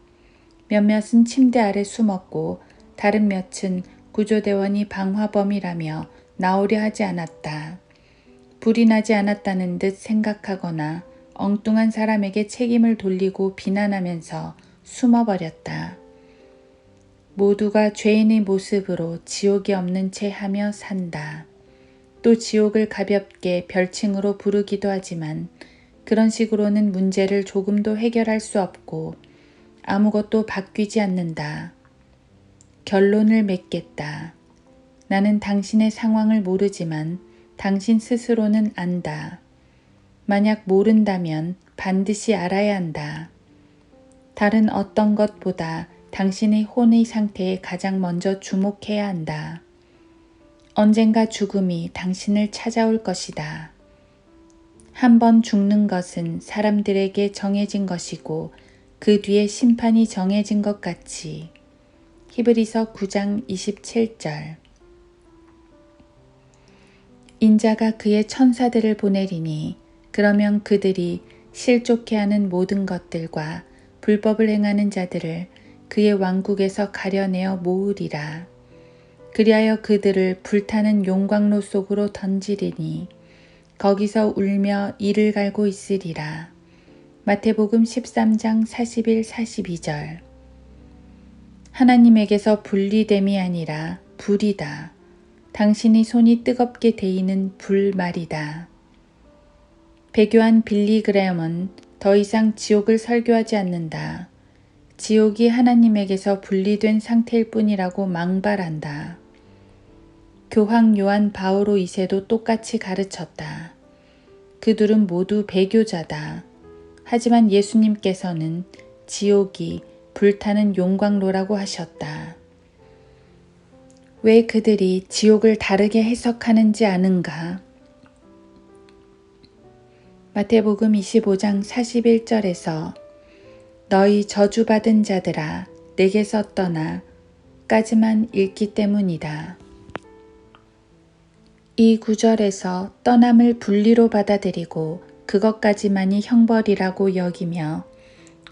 몇몇은 침대 아래 숨었고 다른 몇은 구조대원이 방화범이라며 나오려 하지 않았다. 불이 나지 않았다는 듯 생각하거나 엉뚱한 사람에게 책임을 돌리고 비난하면서 숨어버렸다. 모두가 죄인의 모습으로 지옥이 없는 채 하며 산다. 또 지옥을 가볍게 별칭으로 부르기도 하지만 그런 식으로는 문제를 조금도 해결할 수 없고 아무것도 바뀌지 않는다. 결론을 맺겠다. 나는 당신의 상황을 모르지만 당신 스스로는 안다. 만약 모른다면 반드시 알아야 한다. 다른 어떤 것보다 당신의 혼의 상태에 가장 먼저 주목해야 한다. 언젠가 죽음이 당신을 찾아올 것이다. 한 번 죽는 것은 사람들에게 정해진 것이고 그 뒤에 심판이 정해진 것 같이. 히브리서 9장 27절. 인자가 그의 천사들을 보내리니 그러면 그들이 실족해 하는 모든 것들과 불법을 행하는 자들을 그의 왕국에서 가려내어 모으리라. 그리하여 그들을 불타는 용광로 속으로 던지리니 거기서 울며 이를 갈고 있으리라. 마태복음 13장 41, 42절. 하나님에게서 분리됨이 아니라 불이다. 당신의 손이 뜨겁게 데이는 불 말이다. 배교한 빌리 그레엄은 더 이상 지옥을 설교하지 않는다. 지옥이 하나님에게서 분리된 상태일 뿐이라고 망발한다. 교황 요한 바오로 2세도 똑같이 가르쳤다. 그들은 모두 배교자다. 하지만 예수님께서는 지옥이 불타는 용광로라고 하셨다. 왜 그들이 지옥을 다르게 해석하는지 아는가? 마태복음 25장 41절에서 너희 저주받은 자들아 내게서 떠나 까지만 읽기 때문이다. 이 구절에서 떠남을 분리로 받아들이고 그것까지만이 형벌이라고 여기며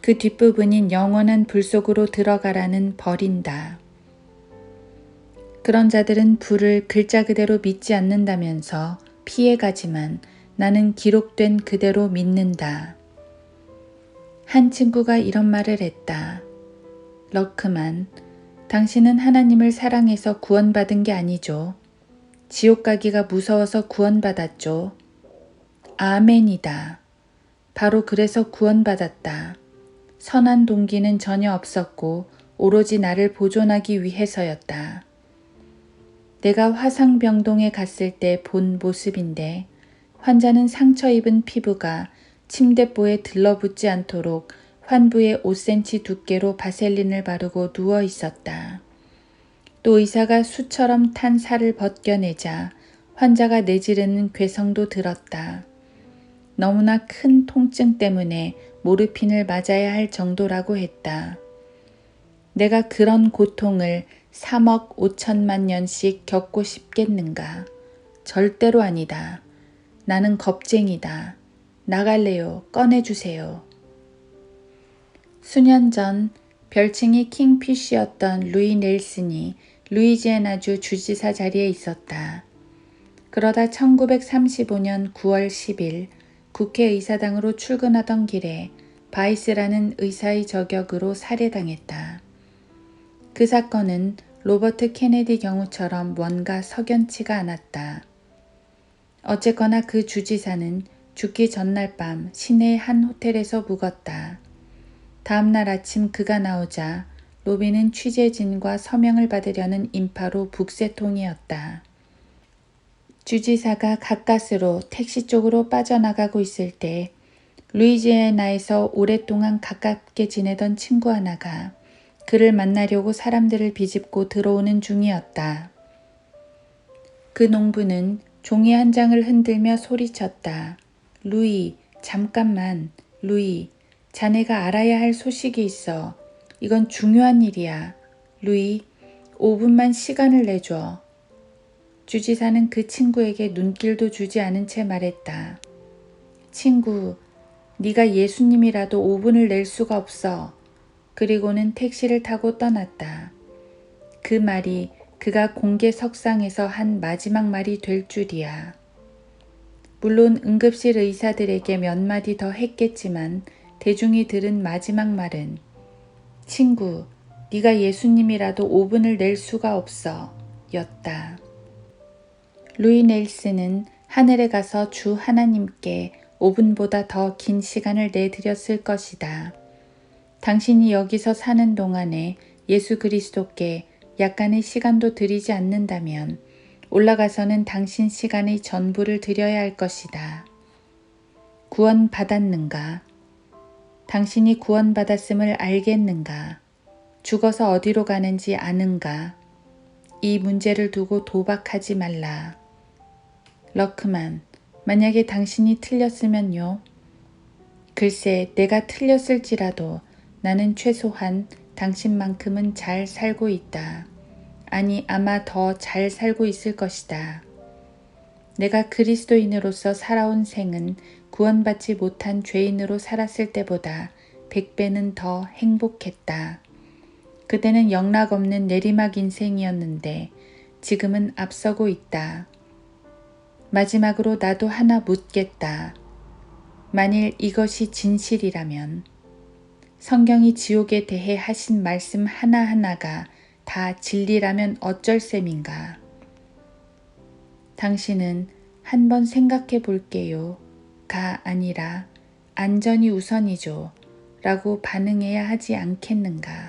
그 뒷부분인 영원한 불 속으로 들어가라는 벌인다. 그런 자들은 불을 글자 그대로 믿지 않는다면서 피해가지만 나는 기록된 그대로 믿는다. 한 친구가 이런 말을 했다. 럭크만, 당신은 하나님을 사랑해서 구원받은 게 아니죠. 지옥 가기가 무서워서 구원받았죠. 아멘이다. 바로 그래서 구원받았다. 선한 동기는 전혀 없었고 오로지 나를 보존하기 위해서였다. 내가 화상병동에 갔을 때 본 모습인데 환자는 상처 입은 피부가 침대보에 들러붙지 않도록 환부에 5cm 두께로 바셀린을 바르고 누워 있었다. 또 의사가 수처럼 탄 살을 벗겨내자 환자가 내지르는 괴성도 들었다. 너무나 큰 통증 때문에 모르핀을 맞아야 할 정도라고 했다. 내가 그런 고통을 3억 5천만 년씩 겪고 싶겠는가? 절대로 아니다. 나는 겁쟁이다. 나갈래요. 꺼내주세요. 수년 전 별칭이 킹피쉬였던 루이 넬슨이 루이지애나주 주지사 자리에 있었다. 그러다 1935년 9월 10일 국회의사당으로 출근하던 길에 바이스라는 의사의 저격으로 살해당했다. 그 사건은 로버트 케네디 경우처럼 뭔가 석연치가 않았다. 어쨌거나 그 주지사는 죽기 전날 밤 시내의 한 호텔에서 묵었다. 다음날 아침 그가 나오자 로비는 취재진과 서명을 받으려는 인파로 북새통이었다. 주지사가 가까스로 택시 쪽으로 빠져나가고 있을 때 루이지애나에서 오랫동안 가깝게 지내던 친구 하나가 그를 만나려고 사람들을 비집고 들어오는 중이었다. 그 농부는 종이 한 장을 흔들며 소리쳤다. 루이, 잠깐만. 루이, 자네가 알아야 할 소식이 있어. 이건 중요한 일이야. 루이, 5분만 시간을 내줘. 주지사는 그 친구에게 눈길도 주지 않은 채 말했다. 친구, 네가 예수님이라도 5분을 낼 수가 없어. 그리고는 택시를 타고 떠났다. 그 말이 그가 공개석상에서 한 마지막 말이 될 줄이야. 물론 응급실 의사들에게 몇 마디 더 했겠지만 대중이 들은 마지막 말은 친구, 네가 예수님이라도 5분을 낼 수가 없어 였다. 루이 넬슨은 하늘에 가서 주 하나님께 5분보다 더 긴 시간을 내드렸을 것이다. 당신이 여기서 사는 동안에 예수 그리스도께 약간의 시간도 드리지 않는다면 올라가서는 당신 시간의 전부를 드려야 할 것이다. 구원받았는가? 당신이 구원받았음을 알겠는가? 죽어서 어디로 가는지 아는가? 이 문제를 두고 도박하지 말라. 러크만, 만약에 당신이 틀렸으면요? 글쎄, 내가 틀렸을지라도 나는 최소한 당신만큼은 잘 살고 있다. 아니, 아마 더 잘 살고 있을 것이다. 내가 그리스도인으로서 살아온 생은 구원받지 못한 죄인으로 살았을 때보다 100배는 더 행복했다. 그때는 영락없는 내리막 인생이었는데 지금은 앞서고 있다. 마지막으로 나도 하나 묻겠다. 만일 이것이 진실이라면 성경이 지옥에 대해 하신 말씀 하나하나가 다 진리라면 어쩔 셈인가? 당신은 한번 생각해 볼게요. 가 아니라 안전이 우선이죠. 라고 반응해야 하지 않겠는가?